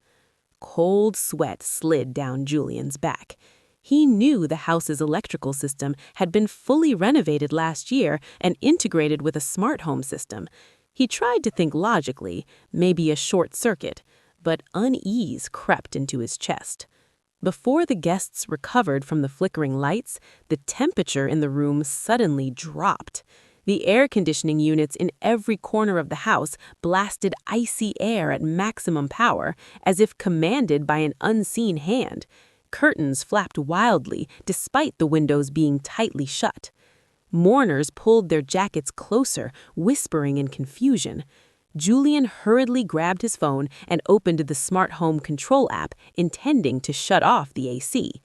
Cold sweat slid down Julian's back. He knew the house's electrical system had been fully renovated last year and integrated with a smart home system. He tried to think logically, maybe a short circuit, but unease crept into his chest. Before the guests recovered from the flickering lights, the temperature in the room suddenly dropped. The air conditioning units in every corner of the house blasted icy air at maximum power, as if commanded by an unseen hand. Curtains flapped wildly, despite the windows being tightly shut. Mourners pulled their jackets closer, whispering in confusion. Julian hurriedly grabbed his phone and opened the smart home control app, intending to shut off the AC.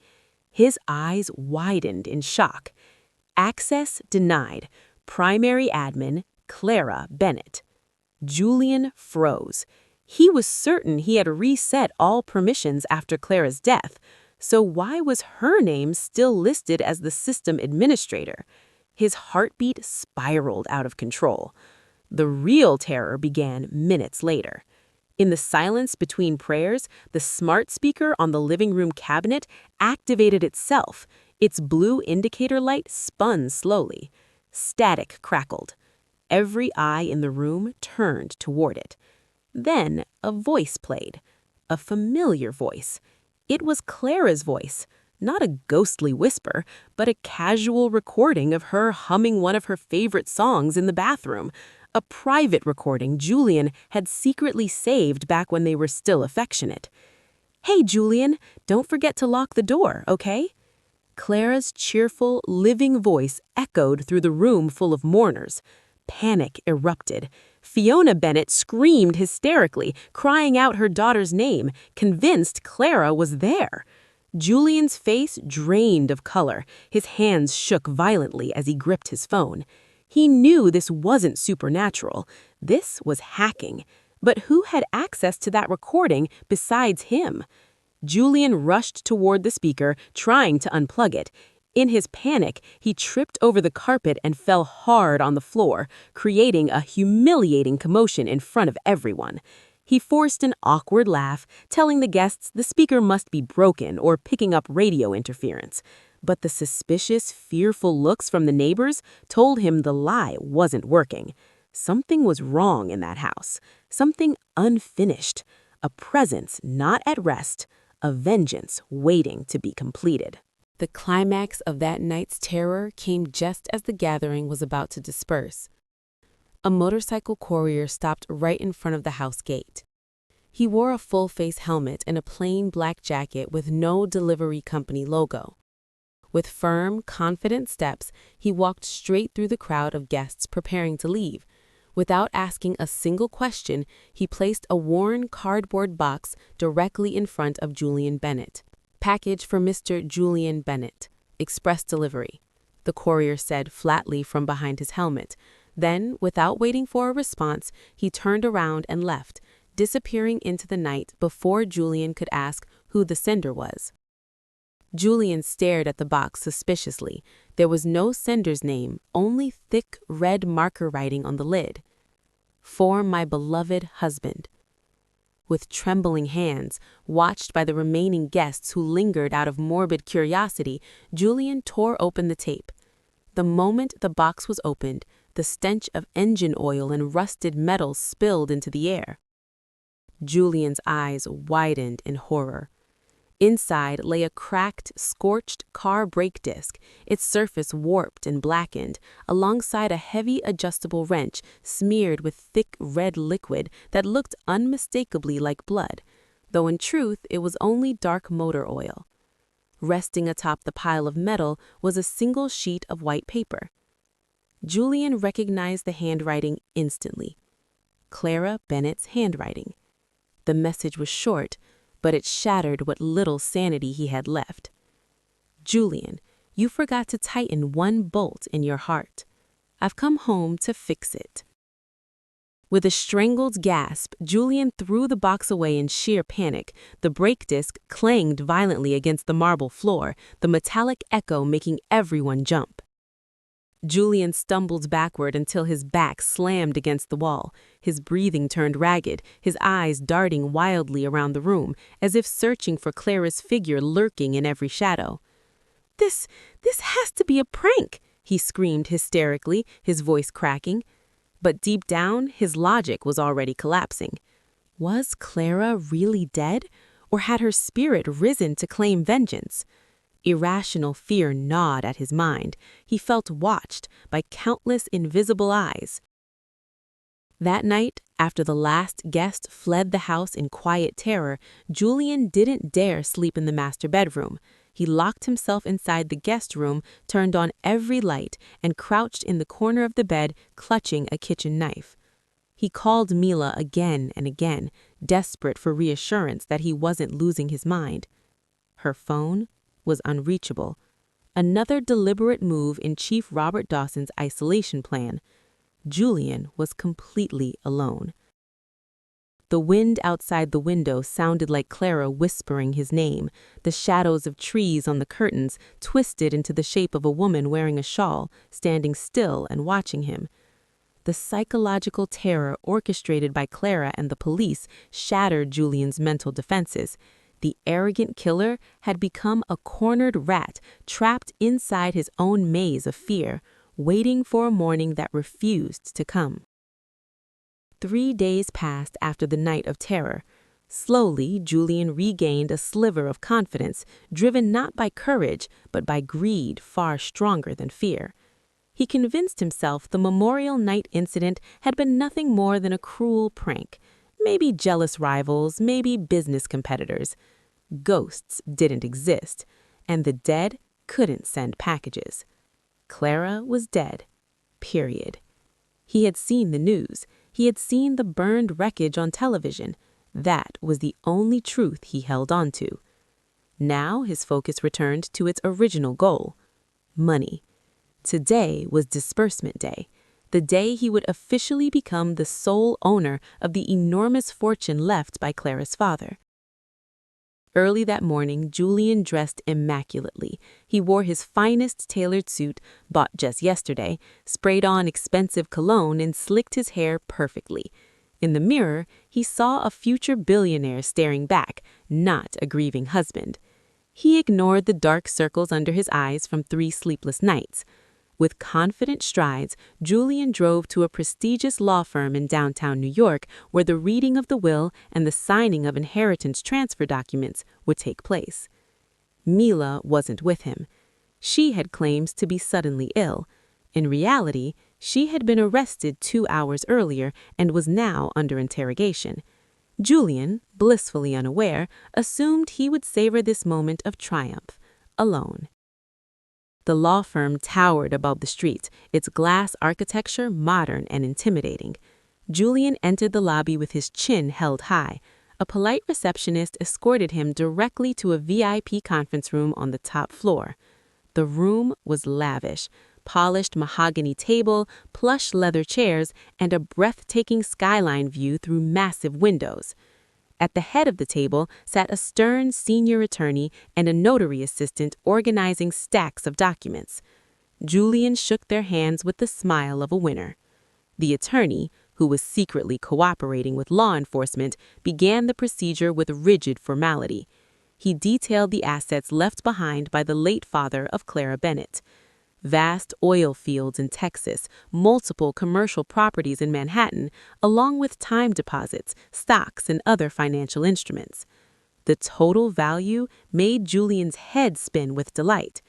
His eyes widened in shock. Access denied. Primary admin, Clara Bennett. Julian froze. He was certain he had reset all permissions after Clara's death, so why was her name still listed as the system administrator? His heartbeat spiraled out of control. The real terror began minutes later. In the silence between prayers, the smart speaker on the living room cabinet activated itself. Its blue indicator light spun slowly. Static crackled. Every eye in the room turned toward it. Then a voice played. A familiar voice. It was Clara's voice. Not a ghostly whisper, but a casual recording of her humming one of her favorite songs in the bathroom. A private recording Julian had secretly saved back when they were still affectionate. "Hey, Julian, don't forget to lock the door, okay?" Clara's cheerful, living voice echoed through the room full of mourners. Panic erupted. Fiona Bennett screamed hysterically, crying out her daughter's name, convinced Clara was there. Julian's face drained of color. His hands shook violently as he gripped his phone. He knew this wasn't supernatural. This was hacking. But who had access to that recording besides him? Julian rushed toward the speaker, trying to unplug it. In his panic, he tripped over the carpet and fell hard on the floor, creating a humiliating commotion in front of everyone. He forced an awkward laugh, telling the guests the speaker must be broken or picking up radio interference. But the suspicious, fearful looks from the neighbors told him the lie wasn't working. Something was wrong in that house. Something unfinished. A presence not at rest. A vengeance waiting to be completed. The climax of that night's terror came just as the gathering was about to disperse. A motorcycle courier stopped right in front of the house gate. He wore a full-face helmet and a plain black jacket with no delivery company logo. With firm, confident steps, he walked straight through the crowd of guests preparing to leave. Without asking a single question, he placed a worn cardboard box directly in front of Julian Bennett. "Package for Mr. Julian Bennett. Express delivery," the courier said flatly from behind his helmet. Then, without waiting for a response, he turned around and left, disappearing into the night before Julian could ask who the sender was. Julian stared at the box suspiciously. There was no sender's name, only thick red marker writing on the lid. For my beloved husband. With trembling hands, watched by the remaining guests who lingered out of morbid curiosity, Julian tore open the tape. The moment the box was opened, the stench of engine oil and rusted metal spilled into the air. Julian's eyes widened in horror. Inside lay a cracked, scorched car brake disc, its surface warped and blackened, alongside a heavy adjustable wrench smeared with thick red liquid that looked unmistakably like blood, though in truth it was only dark motor oil. Resting atop the pile of metal was a single sheet of white paper. Julian recognized the handwriting instantly. Clara Bennett's handwriting. The message was short, but it shattered what little sanity he had left. Julian, you forgot to tighten one bolt in your heart. I've come home to fix it. With a strangled gasp, Julian threw the box away in sheer panic. The brake disc clanged violently against the marble floor, the metallic echo making everyone jump. Julian stumbled backward until his back slammed against the wall. His breathing turned ragged, his eyes darting wildly around the room, as if searching for Clara's figure lurking in every shadow. This has to be a prank, he screamed hysterically, his voice cracking. But deep down, his logic was already collapsing. Was Clara really dead, or had her spirit risen to claim vengeance? Irrational fear gnawed at his mind. He felt watched by countless invisible eyes. That night, after the last guest fled the house in quiet terror, Julian didn't dare sleep in the master bedroom. He locked himself inside the guest room, turned on every light, and crouched in the corner of the bed, clutching a kitchen knife. He called Mila again and again, desperate for reassurance that he wasn't losing his mind. Her phone was unreachable. Another deliberate move in Chief Robert Dawson's isolation plan. Julian was completely alone. The wind outside the window sounded like Clara whispering his name. The shadows of trees on the curtains twisted into the shape of a woman wearing a shawl, standing still and watching him. The psychological terror orchestrated by Clara and the police shattered Julian's mental defenses. The arrogant killer had become a cornered rat trapped inside his own maze of fear, waiting for a morning that refused to come. 3 days passed after the night of terror. Slowly, Julian regained a sliver of confidence, driven not by courage, but by greed far stronger than fear. He convinced himself the Memorial Night incident had been nothing more than a cruel prank. Maybe jealous rivals, maybe business competitors. Ghosts didn't exist, and the dead couldn't send packages. Clara was dead. Period. He had seen the news. He had seen the burned wreckage on television. That was the only truth he held on to. Now his focus returned to its original goal: money. Today was disbursement day, the day he would officially become the sole owner of the enormous fortune left by Clara's father. Early that morning, Julian dressed immaculately. He wore his finest tailored suit, bought just yesterday, sprayed on expensive cologne, and slicked his hair perfectly. In the mirror, he saw a future billionaire staring back, not a grieving husband. He ignored the dark circles under his eyes from 3 sleepless nights. With confident strides, Julian drove to a prestigious law firm in downtown New York where the reading of the will and the signing of inheritance transfer documents would take place. Mila wasn't with him. She had claimed to be suddenly ill. In reality, she had been arrested 2 hours earlier and was now under interrogation. Julian, blissfully unaware, assumed he would savor this moment of triumph, alone. The law firm towered above the street, its glass architecture modern and intimidating. Julian entered the lobby with his chin held high. A polite receptionist escorted him directly to a VIP conference room on the top floor. The room was lavish. polished mahogany table, plush leather chairs, and a breathtaking skyline view through massive windows. At the head of the table sat a stern senior attorney and a notary assistant organizing stacks of documents. Julian shook their hands with the smile of a winner. The attorney, who was secretly cooperating with law enforcement, began the procedure with rigid formality. He detailed the assets left behind by the late father of Clara Bennett. Vast oil fields in Texas, multiple commercial properties in Manhattan, along with time deposits, stocks, and other financial instruments. The total value made Julian's head spin with delight.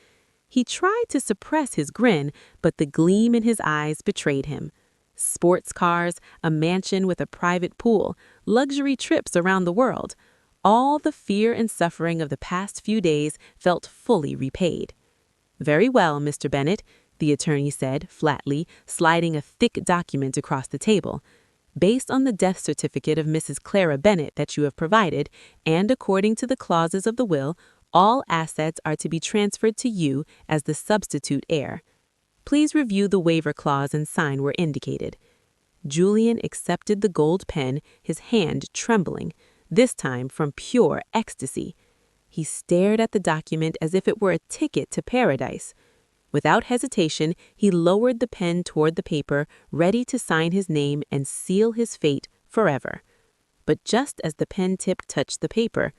He tried to suppress his grin, but the gleam in his eyes betrayed him. Sports cars, a mansion with a private pool, luxury trips around the world. All the fear and suffering of the past few days felt fully repaid. "Very well, Mr. Bennett," the attorney said flatly, sliding a thick document across the table. "Based on the death certificate of Mrs. Clara Bennett that you have provided, and according to the clauses of the will, all assets are to be transferred to you as the substitute heir. Please review the waiver clause and sign where indicated." Julian accepted the gold pen, his hand trembling, this time from pure ecstasy. He stared at the document as if it were a ticket to paradise. Without hesitation, he lowered the pen toward the paper, ready to sign his name and seal his fate forever. But just as the pen tip touched the paper,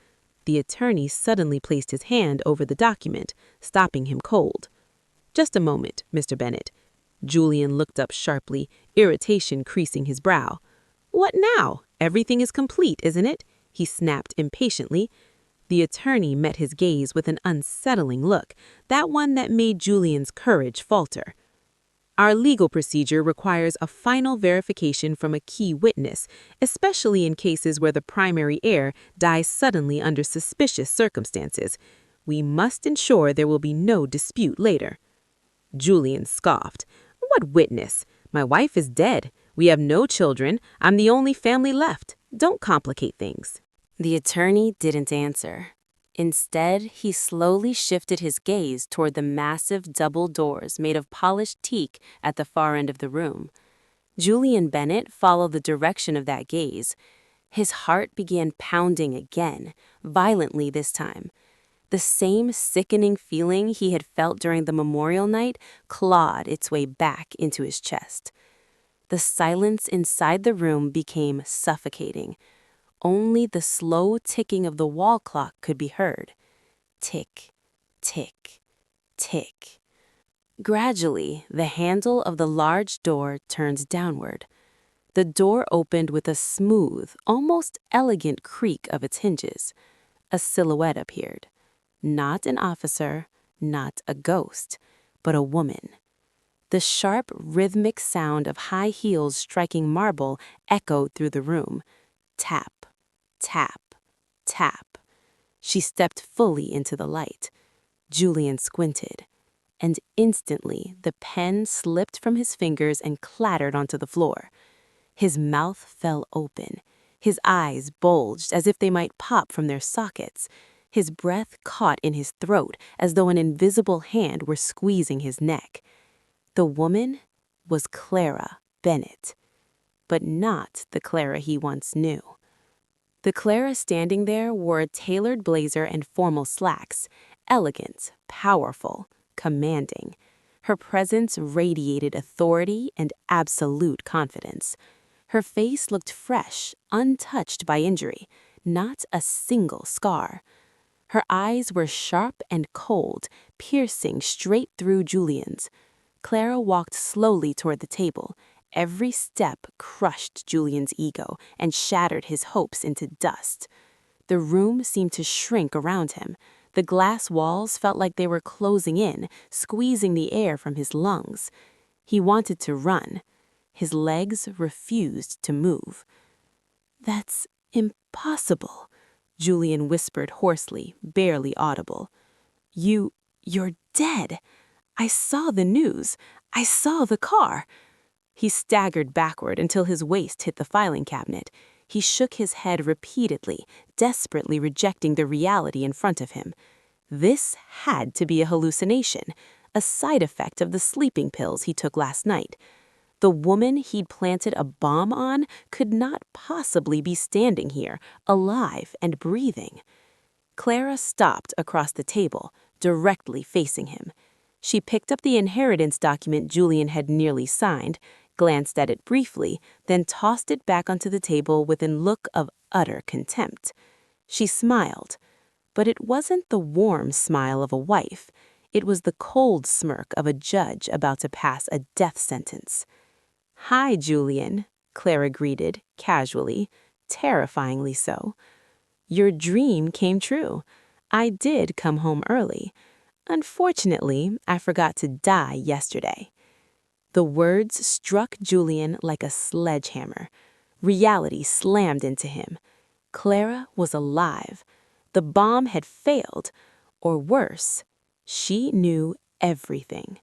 the attorney suddenly placed his hand over the document, stopping him cold. "Just a moment, Mr. Bennett." Julian looked up sharply, irritation creasing his brow. "What now? Everything is complete, isn't it?" he snapped impatiently. The attorney met his gaze with an unsettling look, that one that made Julian's courage falter. "Our legal procedure requires a final verification from a key witness, especially in cases where the primary heir dies suddenly under suspicious circumstances. We must ensure there will be no dispute later." Julian scoffed. "What witness? My wife is dead. We have no children. I'm the only family left. Don't complicate things." The attorney didn't answer. Instead, he slowly shifted his gaze toward the massive double doors made of polished teak at the far end of the room. Julian Bennett followed the direction of that gaze. His heart began pounding again, violently this time. The same sickening feeling he had felt during the memorial night clawed its way back into his chest. The silence inside the room became suffocating. Only the slow ticking of the wall clock could be heard. Tick, tick, tick. Gradually, the handle of the large door turned downward. The door opened with a smooth, almost elegant creak of its hinges. A silhouette appeared. Not an officer, not a ghost, but a woman. The sharp, rhythmic sound of high heels striking marble echoed through the room. Tap. Tap, tap. She stepped fully into the light. Julian squinted, and instantly the pen slipped from his fingers and clattered onto the floor. His mouth fell open. His eyes bulged as if they might pop from their sockets. His breath caught in his throat as though an invisible hand were squeezing his neck. The woman was Clara Bennett, but not the Clara he once knew. The Clara standing there wore a tailored blazer and formal slacks, elegant, powerful, commanding. Her presence radiated authority and absolute confidence. Her face looked fresh, untouched by injury, not a single scar. Her eyes were sharp and cold, piercing straight through Julian's. Clara walked slowly toward the table. Every step crushed Julian's ego and shattered his hopes into dust. The room seemed to shrink around him. The glass walls felt like they were closing in, squeezing the air from his lungs. He wanted to run. His legs refused to move. "That's impossible," Julian whispered hoarsely, barely audible. You're dead. I saw the news. I saw the car." He staggered backward until his waist hit the filing cabinet. He shook his head repeatedly, desperately rejecting the reality in front of him. This had to be a hallucination, a side effect of the sleeping pills he took last night. The woman he'd planted a bomb on could not possibly be standing here, alive and breathing. Clara stopped across the table, directly facing him. She picked up the inheritance document Julian had nearly signed, glanced at it briefly, then tossed it back onto the table with a look of utter contempt. She smiled, but it wasn't the warm smile of a wife. It was the cold smirk of a judge about to pass a death sentence. "Hi, Julian," Clara greeted, casually, terrifyingly so. "Your dream came true. I did come home early. Unfortunately, I forgot to die yesterday." The words struck Julian like a sledgehammer. Reality slammed into him. Clara was alive. The bomb had failed, or worse, she knew everything.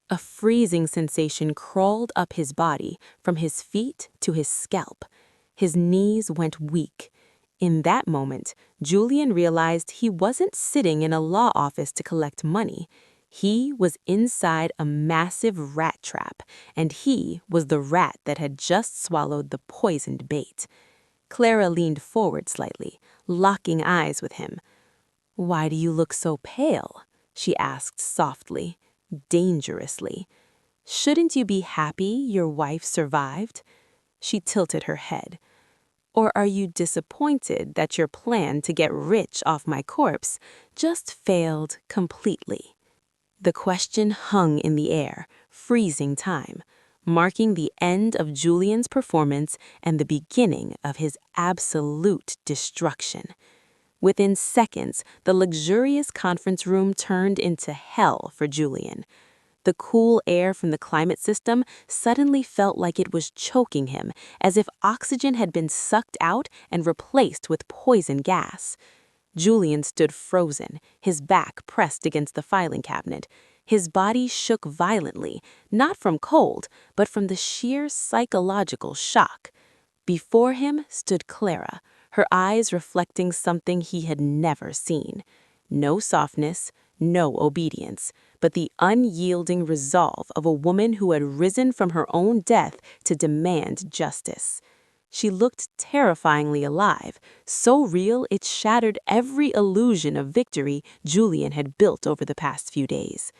A freezing sensation crawled up his body, from his feet to his scalp. His knees went weak. In that moment, Julian realized he wasn't sitting in a law office to collect money. He was inside a massive rat trap, and he was the rat that had just swallowed the poisoned bait. Clara leaned forward slightly, locking eyes with him. "Why do you look so pale?" she asked softly, dangerously. "Shouldn't you be happy your wife survived?" She tilted her head. "Or are you disappointed that your plan to get rich off my corpse just failed completely?" The question hung in the air, freezing time, marking the end of Julian's performance and the beginning of his absolute destruction. Within seconds, the luxurious conference room turned into hell for Julian. The cool air from the climate system suddenly felt like it was choking him, as if oxygen had been sucked out and replaced with poison gas. Julian stood frozen, his back pressed against the filing cabinet. His body shook violently, not from cold, but from the sheer psychological shock. Before him stood Clara, her eyes reflecting something he had never seen. No softness, no obedience, but the unyielding resolve of a woman who had risen from her own death to demand justice. She looked terrifyingly alive, so real it shattered every illusion of victory Julian had built over the past few days.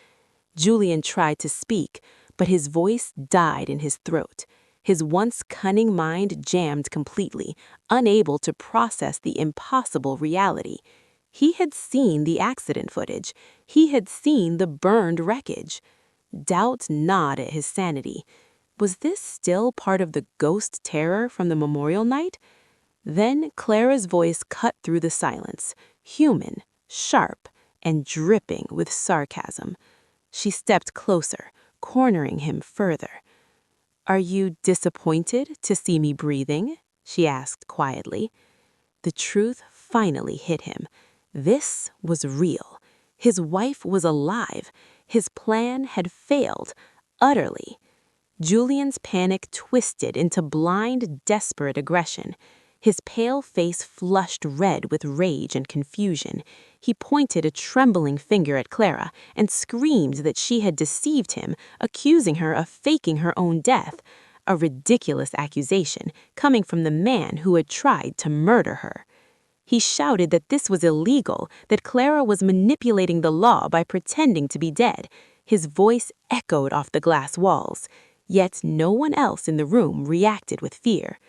Julian tried to speak, but his voice died in his throat. His once cunning mind jammed completely, unable to process the impossible reality. He had seen the accident footage. He had seen the burned wreckage. Doubt gnawed at his sanity. Was this still part of the ghost terror from the memorial night? Then Clara's voice cut through the silence, human, sharp, and dripping with sarcasm. She stepped closer, cornering him further. "Are you disappointed to see me breathing?" she asked quietly. The truth finally hit him. This was real. His wife was alive. His plan had failed, utterly. Julian's panic twisted into blind, desperate aggression. His pale face flushed red with rage and confusion. He pointed a trembling finger at Clara and screamed that she had deceived him, accusing her of faking her own death. A ridiculous accusation coming from the man who had tried to murder her. He shouted that this was illegal, that Clara was manipulating the law by pretending to be dead. His voice echoed off the glass walls. Yet no one else in the room reacted with fear.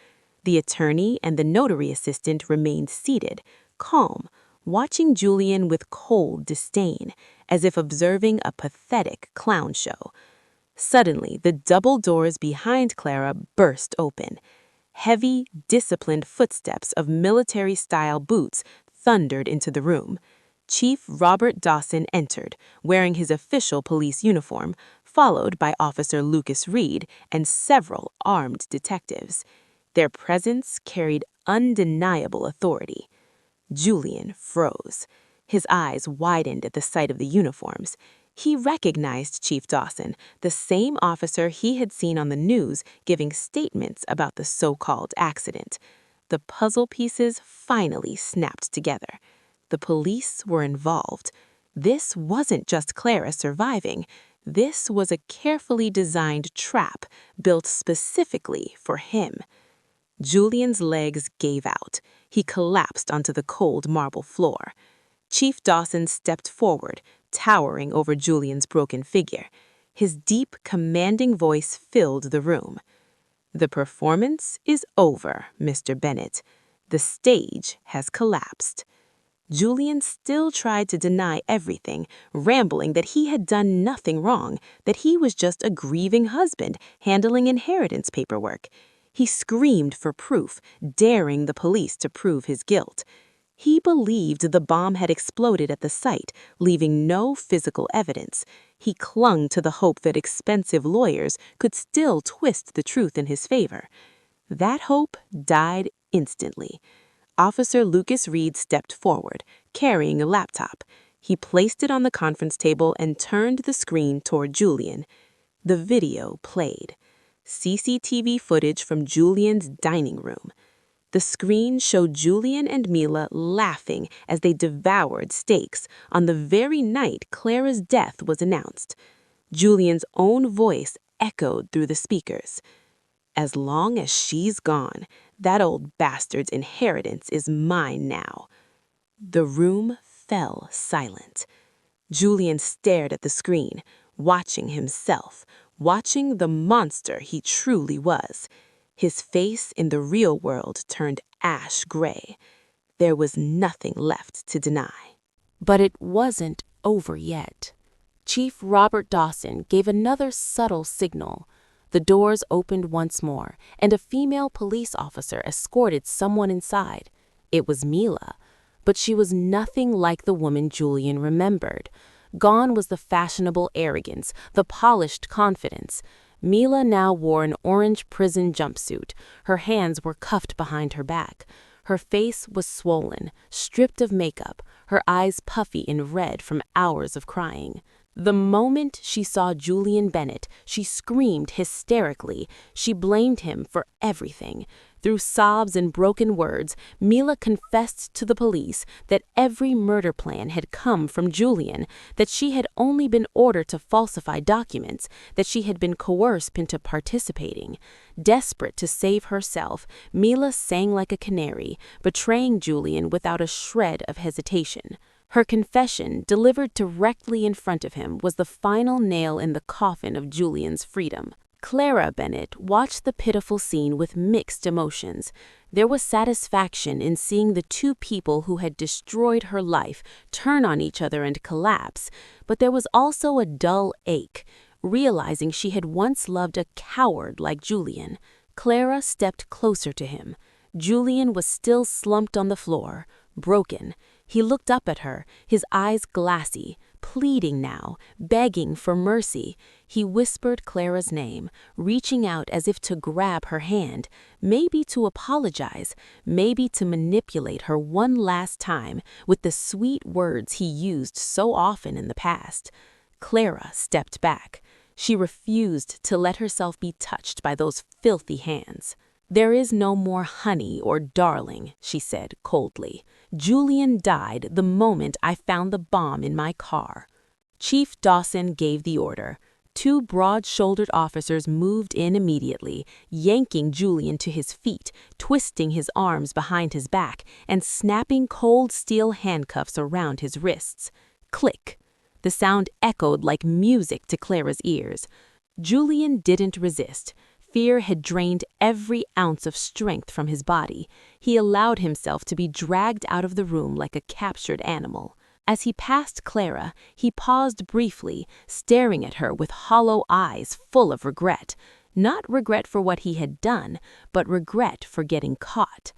The attorney and the notary assistant remained seated, calm, watching Julian with cold disdain, as if observing a pathetic clown show. Suddenly, the double doors behind Clara burst open. Heavy, disciplined footsteps of military-style boots thundered into the room. Chief Robert Dawson entered, wearing his official police uniform, followed by Officer Lucas Reed and several armed detectives. Their presence carried undeniable authority. Julian froze. His eyes widened at the sight of the uniforms. He recognized Chief Dawson, the same officer he had seen on the news giving statements about the so-called accident. The puzzle pieces finally snapped together. The police were involved. This wasn't just Clara surviving. This was a carefully designed trap built specifically for him. Julian's legs gave out. He collapsed onto the cold marble floor. Chief Dawson stepped forward, towering over Julian's broken figure. His deep, commanding voice filled the room. "The performance is over, Mr. Bennett. The stage has collapsed." Julian still tried to deny everything, rambling that he had done nothing wrong, that he was just a grieving husband handling inheritance paperwork. He screamed for proof, daring the police to prove his guilt. He believed the bomb had exploded at the site, leaving no physical evidence. He clung to the hope that expensive lawyers could still twist the truth in his favor. That hope died instantly. Officer Lucas Reed stepped forward, carrying a laptop. He placed it on the conference table and turned the screen toward Julian. The video played. CCTV footage from Julian's dining room. The screen showed Julian and Mila laughing as they devoured steaks on the very night Clara's death was announced. Julian's own voice echoed through the speakers. "As long as she's gone, that old bastard's inheritance is mine now." The room fell silent. Julian stared at the screen, watching himself, watching the monster he truly was. His face in the real world turned ash gray. There was nothing left to deny. But it wasn't over yet. Chief Robert Dawson gave another subtle signal. The doors opened once more, and a female police officer escorted someone inside. It was Mila, but she was nothing like the woman Julian remembered. Gone was the fashionable arrogance, the polished confidence. Mila now wore an orange prison jumpsuit. Her hands were cuffed behind her back. Her face was swollen, stripped of makeup, her eyes puffy and red from hours of crying. The moment she saw Julian Bennett, she screamed hysterically. She blamed him for everything. Through sobs and broken words, Mila confessed to the police that every murder plan had come from Julian, that she had only been ordered to falsify documents, that she had been coerced into participating. Desperate to save herself, Mila sang like a canary, betraying Julian without a shred of hesitation. Her confession, delivered directly in front of him, was the final nail in the coffin of Julian's freedom. Clara Bennett watched the pitiful scene with mixed emotions. There was satisfaction in seeing the two people who had destroyed her life turn on each other and collapse, but there was also a dull ache, realizing she had once loved a coward like Julian. Clara stepped closer to him. Julian was still slumped on the floor, broken. He looked up at her, his eyes glassy, pleading now, begging for mercy. He whispered Clara's name, reaching out as if to grab her hand, maybe to apologize, maybe to manipulate her one last time with the sweet words he used so often in the past. Clara stepped back. She refused to let herself be touched by those filthy hands. "There is no more honey or darling," she said coldly. "Julian died the moment I found the bomb in my car." Chief Dawson gave the order. Two broad-shouldered officers moved in immediately, yanking Julian to his feet, twisting his arms behind his back, and snapping cold steel handcuffs around his wrists. Click! The sound echoed like music to Clara's ears. Julian didn't resist. Fear had drained every ounce of strength from his body. He allowed himself to be dragged out of the room like a captured animal. As he passed Clara, he paused briefly, staring at her with hollow eyes full of regret. Not regret for what he had done, but regret for getting caught.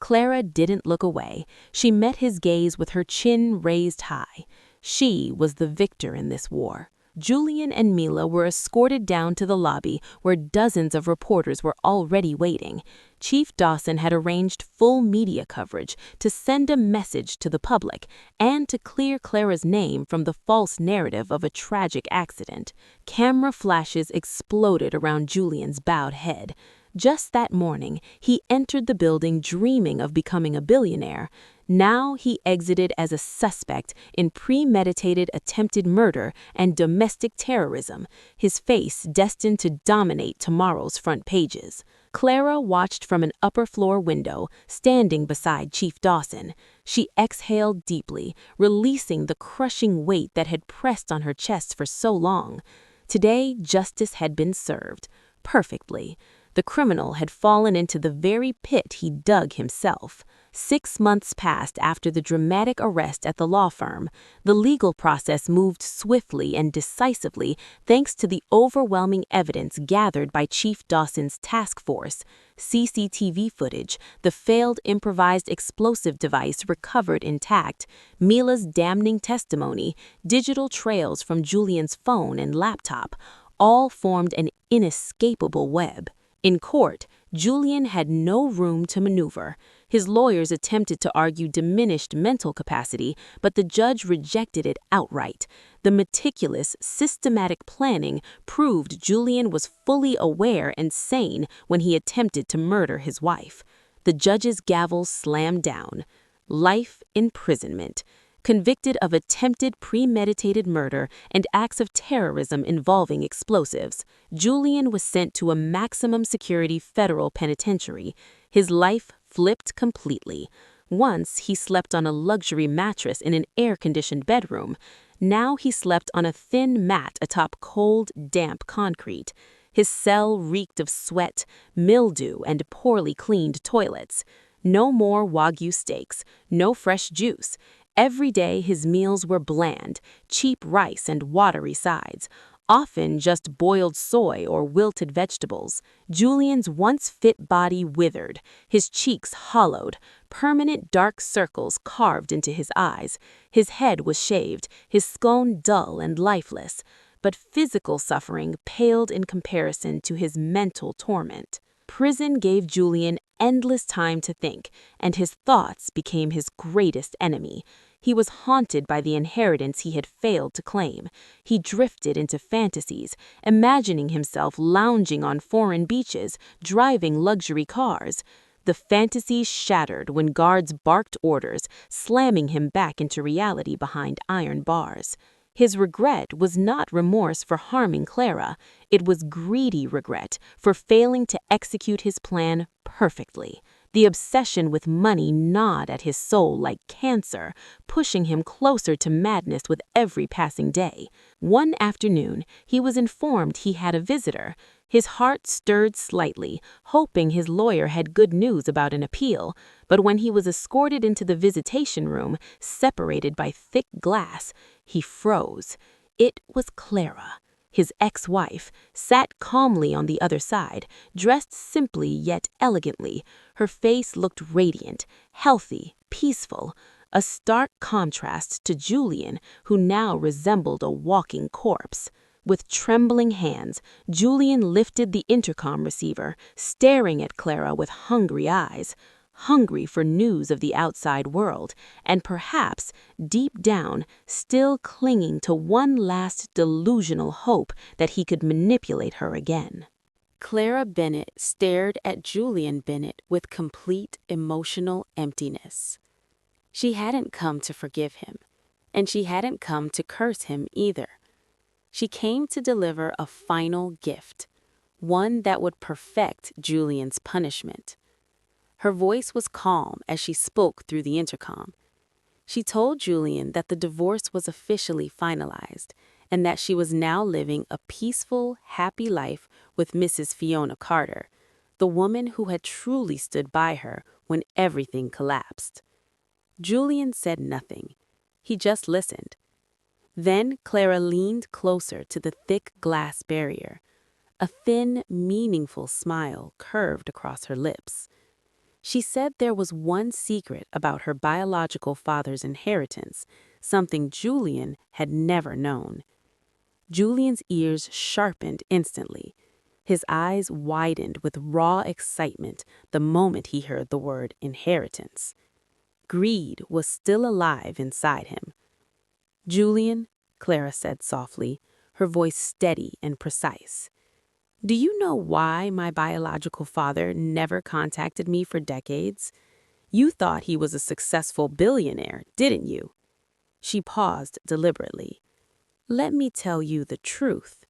Clara didn't look away. She met his gaze with her chin raised high. She was the victor in this war. Julian and Mila were escorted down to the lobby where dozens of reporters were already waiting. Chief Dawson had arranged full media coverage to send a message to the public and to clear Clara's name from the false narrative of a tragic accident. Camera flashes exploded around Julian's bowed head. Just that morning, he entered the building dreaming of becoming a billionaire. Now he exited as a suspect in premeditated attempted murder and domestic terrorism, his face destined to dominate tomorrow's front pages. Clara watched from an upper-floor window, standing beside Chief Dawson. She exhaled deeply, releasing the crushing weight that had pressed on her chest for so long. Today, justice had been served. Perfectly. The criminal had fallen into the very pit he dug himself. 6 months passed after the dramatic arrest at the law firm. The legal process moved swiftly and decisively thanks to the overwhelming evidence gathered by Chief Dawson's task force. CCTV footage, the failed improvised explosive device recovered intact, Mila's damning testimony, digital trails from Julian's phone and laptop, all formed an inescapable web. In court, Julian had no room to maneuver. His lawyers attempted to argue diminished mental capacity, but the judge rejected it outright. The meticulous, systematic planning proved Julian was fully aware and sane when he attempted to murder his wife. The judge's gavel slammed down. Life imprisonment. Convicted of attempted premeditated murder and acts of terrorism involving explosives, Julian was sent to a maximum security federal penitentiary. His life flipped completely. Once he slept on a luxury mattress in an air-conditioned bedroom. Now he slept on a thin mat atop cold, damp concrete. His cell reeked of sweat, mildew, and poorly cleaned toilets. No more Wagyu steaks, no fresh juice. Every day his meals were bland, cheap rice and watery sides, often just boiled soy or wilted vegetables. Julian's once fit body withered, his cheeks hollowed, permanent dark circles carved into his eyes. His head was shaved, his scone dull and lifeless, but physical suffering paled in comparison to his mental torment. Prison gave Julian endless time to think, and his thoughts became his greatest enemy. He was haunted by the inheritance he had failed to claim. He drifted into fantasies, imagining himself lounging on foreign beaches, driving luxury cars. The fantasies shattered when guards barked orders, slamming him back into reality behind iron bars. His regret was not remorse for harming Clara. It was greedy regret for failing to execute his plan perfectly. The obsession with money gnawed at his soul like cancer, pushing him closer to madness with every passing day. One afternoon, he was informed he had a visitor. His heart stirred slightly, hoping his lawyer had good news about an appeal. But when he was escorted into the visitation room, separated by thick glass, he froze. It was Clara. His ex-wife, sat calmly on the other side, dressed simply yet elegantly. Her face looked radiant, healthy, peaceful, a stark contrast to Julian, who now resembled a walking corpse. With trembling hands, Julian lifted the intercom receiver, staring at Clara with hungry eyes. Hungry for news of the outside world, and perhaps, deep down, still clinging to one last delusional hope that he could manipulate her again. Clara Bennett stared at Julian Bennett with complete emotional emptiness. She hadn't come to forgive him, and she hadn't come to curse him either. She came to deliver a final gift, one that would perfect Julian's punishment. Her voice was calm as she spoke through the intercom. She told Julian that the divorce was officially finalized and that she was now living a peaceful, happy life with Mrs. Fiona Carter, the woman who had truly stood by her when everything collapsed. Julian said nothing. He just listened. Then Clara leaned closer to the thick glass barrier. A thin, meaningful smile curved across her lips. She said there was one secret about her biological father's inheritance, something Julian had never known. Julian's ears sharpened instantly. His eyes widened with raw excitement the moment he heard the word inheritance. Greed was still alive inside him. "Julian," Clara said softly, her voice steady and precise, Do you know why my biological father never contacted me for decades? You thought he was a successful billionaire, didn't you? She paused deliberately. Let me tell you the truth.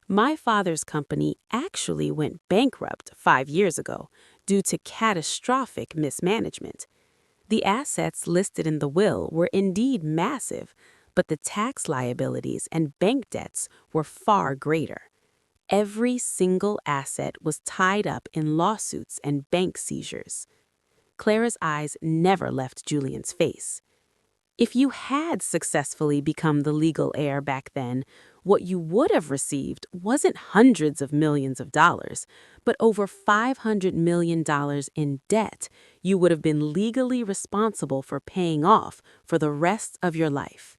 My father's company actually went bankrupt 5 years ago due to catastrophic mismanagement. The assets listed in the will were indeed massive, but the tax liabilities and bank debts were far greater. Every single asset was tied up in lawsuits and bank seizures. Clara's eyes never left Julian's face. If you had successfully become the legal heir back then, what you would have received wasn't hundreds of millions of dollars, but over $500 million in debt you would have been legally responsible for paying off for the rest of your life.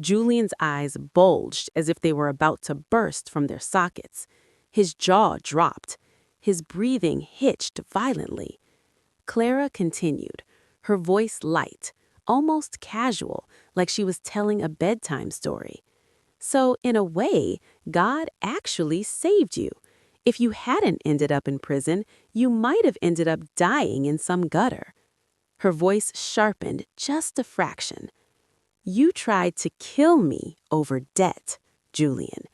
Julian's eyes bulged as if they were about to burst from their sockets. His jaw dropped. His breathing hitched violently. Clara continued, her voice light, almost casual, like she was telling a bedtime story. So, in a way, God actually saved you. If you hadn't ended up in prison, you might have ended up dying in some gutter. Her voice sharpened just a fraction. You tried to kill me over debt, Julian.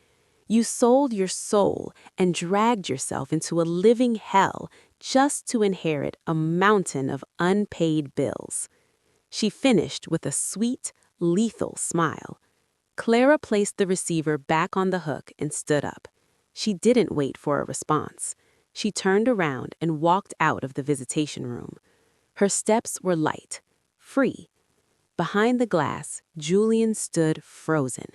You sold your soul and dragged yourself into a living hell just to inherit a mountain of unpaid bills. She finished with a sweet, lethal smile. Clara placed the receiver back on the hook and stood up. She didn't wait for a response. She turned around and walked out of the visitation room. Her steps were light, free. Behind the glass, Julian stood frozen.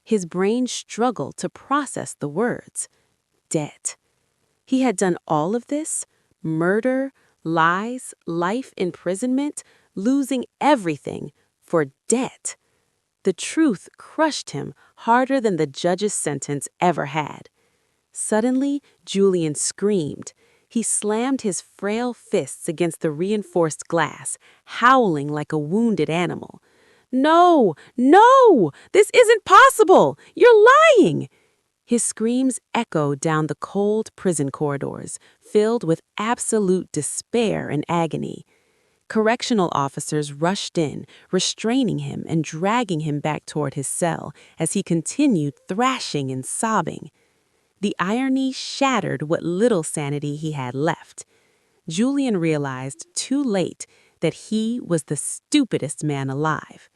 His brain struggled to process the words. Debt. He had done all of this? Murder, lies, life imprisonment, losing everything for debt. The truth crushed him harder than the judge's sentence ever had. Suddenly, Julian screamed. He slammed his frail fists against the reinforced glass, howling like a wounded animal. No! No! This isn't possible! You're lying! His screams echoed down the cold prison corridors, filled with absolute despair and agony. Correctional officers rushed in, restraining him and dragging him back toward his cell as he continued thrashing and sobbing. The irony shattered what little sanity he had left. Julian realized too late that he was the stupidest man alive.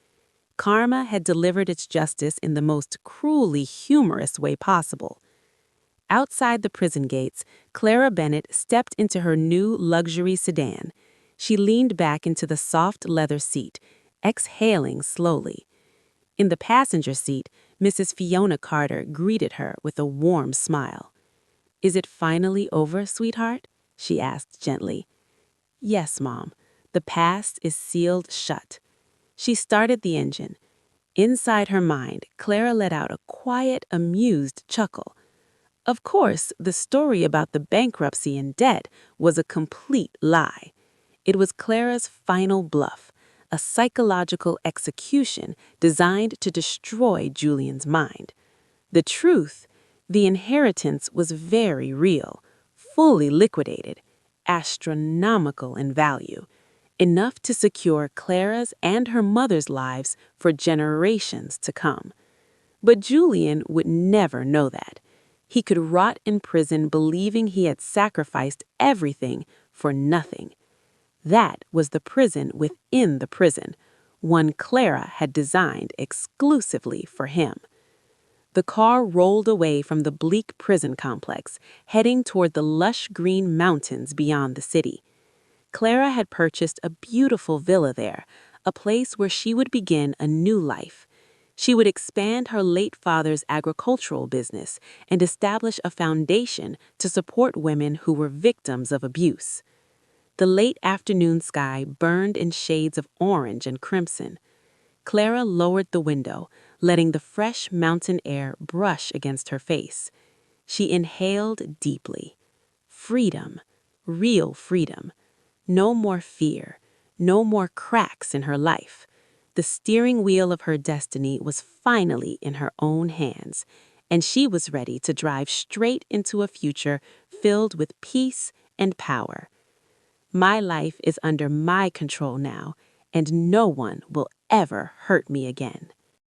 Karma had delivered its justice in the most cruelly humorous way possible. Outside the prison gates, Clara Bennett stepped into her new luxury sedan. She leaned back into the soft leather seat, exhaling slowly. In the passenger seat, Mrs. Fiona Carter greeted her with a warm smile. "Is it finally over, sweetheart?" she asked gently. "Yes, Mom. The past is sealed shut." She started the engine. Inside her mind, Clara let out a quiet, amused chuckle. Of course, the story about the bankruptcy and debt was a complete lie. It was Clara's final bluff, a psychological execution designed to destroy Julian's mind. The truth, the inheritance was very real, fully liquidated, astronomical in value, enough to secure Clara's and her mother's lives for generations to come. But Julian would never know that. He could rot in prison believing he had sacrificed everything for nothing. That was the prison within the prison, one Clara had designed exclusively for him. The car rolled away from the bleak prison complex, heading toward the lush green mountains beyond the city. Clara had purchased a beautiful villa there, a place where she would begin a new life. She would expand her late father's agricultural business and establish a foundation to support women who were victims of abuse. The late afternoon sky burned in shades of orange and crimson. Clara lowered the window, letting the fresh mountain air brush against her face. She inhaled deeply. Freedom, real freedom. No more fear, no more cracks in her life. The steering wheel of her destiny was finally in her own hands, and she was ready to drive straight into a future filled with peace and power. My life is under my control now, and no one will ever hurt me again.